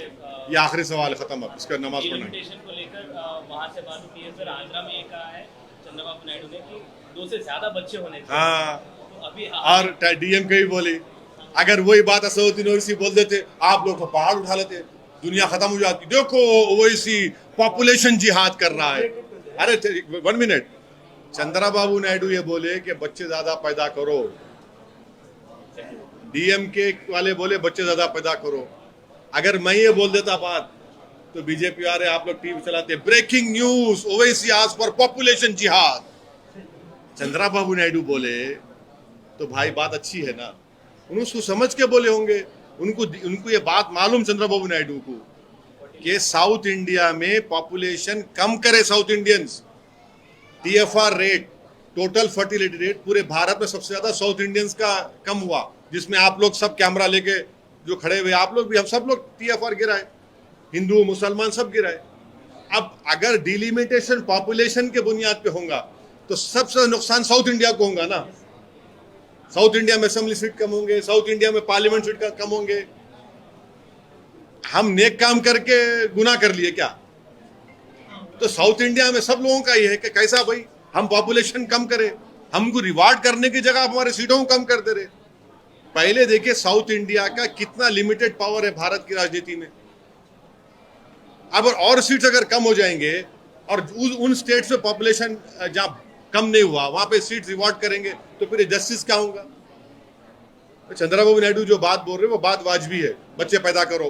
ये आखिरी सवाल खत्म, अब इसका नमाज पढ़ना है।
डिलिमिटेशन को लेकर वहां से बात होती है। सर आंध्रा में ये कहा है चंद्रबाबू नायडू ने कि 2 से ज्यादा बच्चे होने चाहिए।
हाँ,
तो अभी
और डीएमके भी बोली, अगर वही बात असदुद्दीन ओवैसी बोल देते, आप लोग तो पहाड़ उठा लेते, दुनिया खत्म हो जाती। देखो ओवैसी पॉपुलेशन जिहाद कर रहा है। अरे 1 मिनट, चंद्रबाबू नायडू ये बोले कि बच्चे ज्यादा पैदा करो, डीएमके वाले बोले बच्चे ज्यादा पैदा करो। अगर मैं ये बोल देता बात तो बीजेपी वाले आप लोग टीवी चलाते, ब्रेकिंग न्यूज ओवैसी आज पर पॉपुलेशन जिहाद। चंद्रबाबू नायडू बोले तो भाई बात अच्छी है ना, उनको समझ के बोले होंगे। उनको ये बात मालूम चंद्रबाबू नायडू को कि साउथ इंडिया में पॉपुलेशन कम करे, south Indians, TFR rate, total fertility rate पूरे भारत में सबसे ज्यादा साउथ इंडियंस का कम हुआ, जिसमें आप लोग सब कैमरा लेके जो खड़े हुए, आप लोग भी, हम सब लोग टीएफआर गिराए, हिंदू मुसलमान सब गिराए। अब अगर डिलिमिटेशन पॉपुलेशन के बुनियाद पे होगा तो सबसे नुकसान साउथ इंडिया को होगा ना। साउथ इंडिया में असेंबली सीट कम होंगे, साउथ इंडिया में पार्लियामेंट सीट कम होंगे। हम नेक काम करके गुनाह कर लिए क्या? तो साउथ इंडिया में सब लोगों का ये है कि कैसा भाई हम पॉपुलेशन कम करें, हमको रिवार्ड करने की जगह हमारे सीटों को कम कर दे रहे। पहले देखिए साउथ इंडिया का कितना लिमिटेड पावर है भारत की राजनीति में। अब और सीट्स अगर कम हो जाएंगे और उन स्टेट्स में पॉपुलेशन जहां कम नहीं हुआ वहां पे सीट रिवॉर्ड करेंगे तो फिर जस्टिस क्या होगा? तो चंद्रबाबू नायडू जो बात बोल रहे वो बात वाजबी है, बच्चे पैदा करो।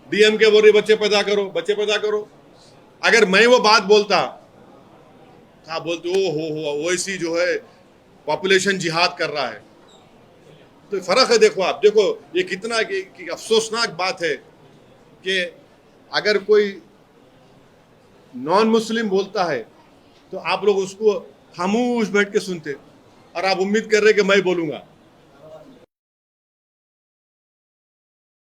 डीएमके बोल रहे बच्चे पैदा करो, बच्चे पैदा करो। अगर मैं वो बात बोलता, हाँ बोलते हो ओवैसी जो है पॉपुलेशन जिहाद कर रहा है, तो फर्क है। देखो आप देखो ये कितना अफसोसनाक बात है कि अगर कोई नॉन मुस्लिम बोलता है तो आप लोग उसको खामोश बैठ के सुनते और आप उम्मीद कर रहे कि मैं बोलूंगा।